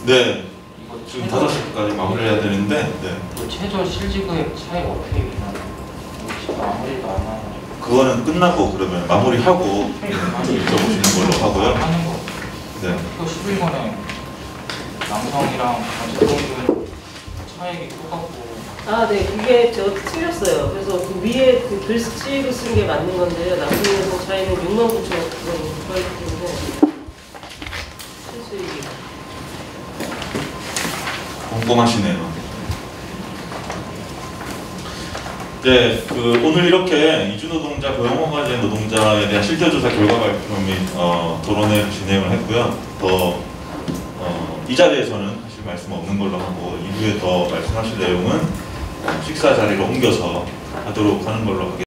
네. 지금 5시까지 마무리해야 되는데. 네. 그 최저 실지급의 차이가 어떻게 있나요? 마무리도 안 하고. 그거는 끝나고 그러면 마무리하고 여쭤보시는 걸로 하고요. 하는 거. 네. 그 11번에 남성이랑 남성분 차액이 똑같고. 아, 네, 그게 저 틀렸어요. 그래서 그 위에 그 글씨로 쓴 게 맞는 건데요. 남성 여성 차이는 69,000원 들어가기 때문에 실수익이. 꼼꼼하시네요. 네, 오늘 이렇게 이주노동자 고용허가제 노동자에 대한 실제조사 결과 발표 및 토론회 진행을 했고요. 이 자리에서는 사실 말씀 없는 걸로 하고 이후에 더 말씀하실 내용은 식사 자리로 옮겨서 하도록 하는 걸로 하겠습니다.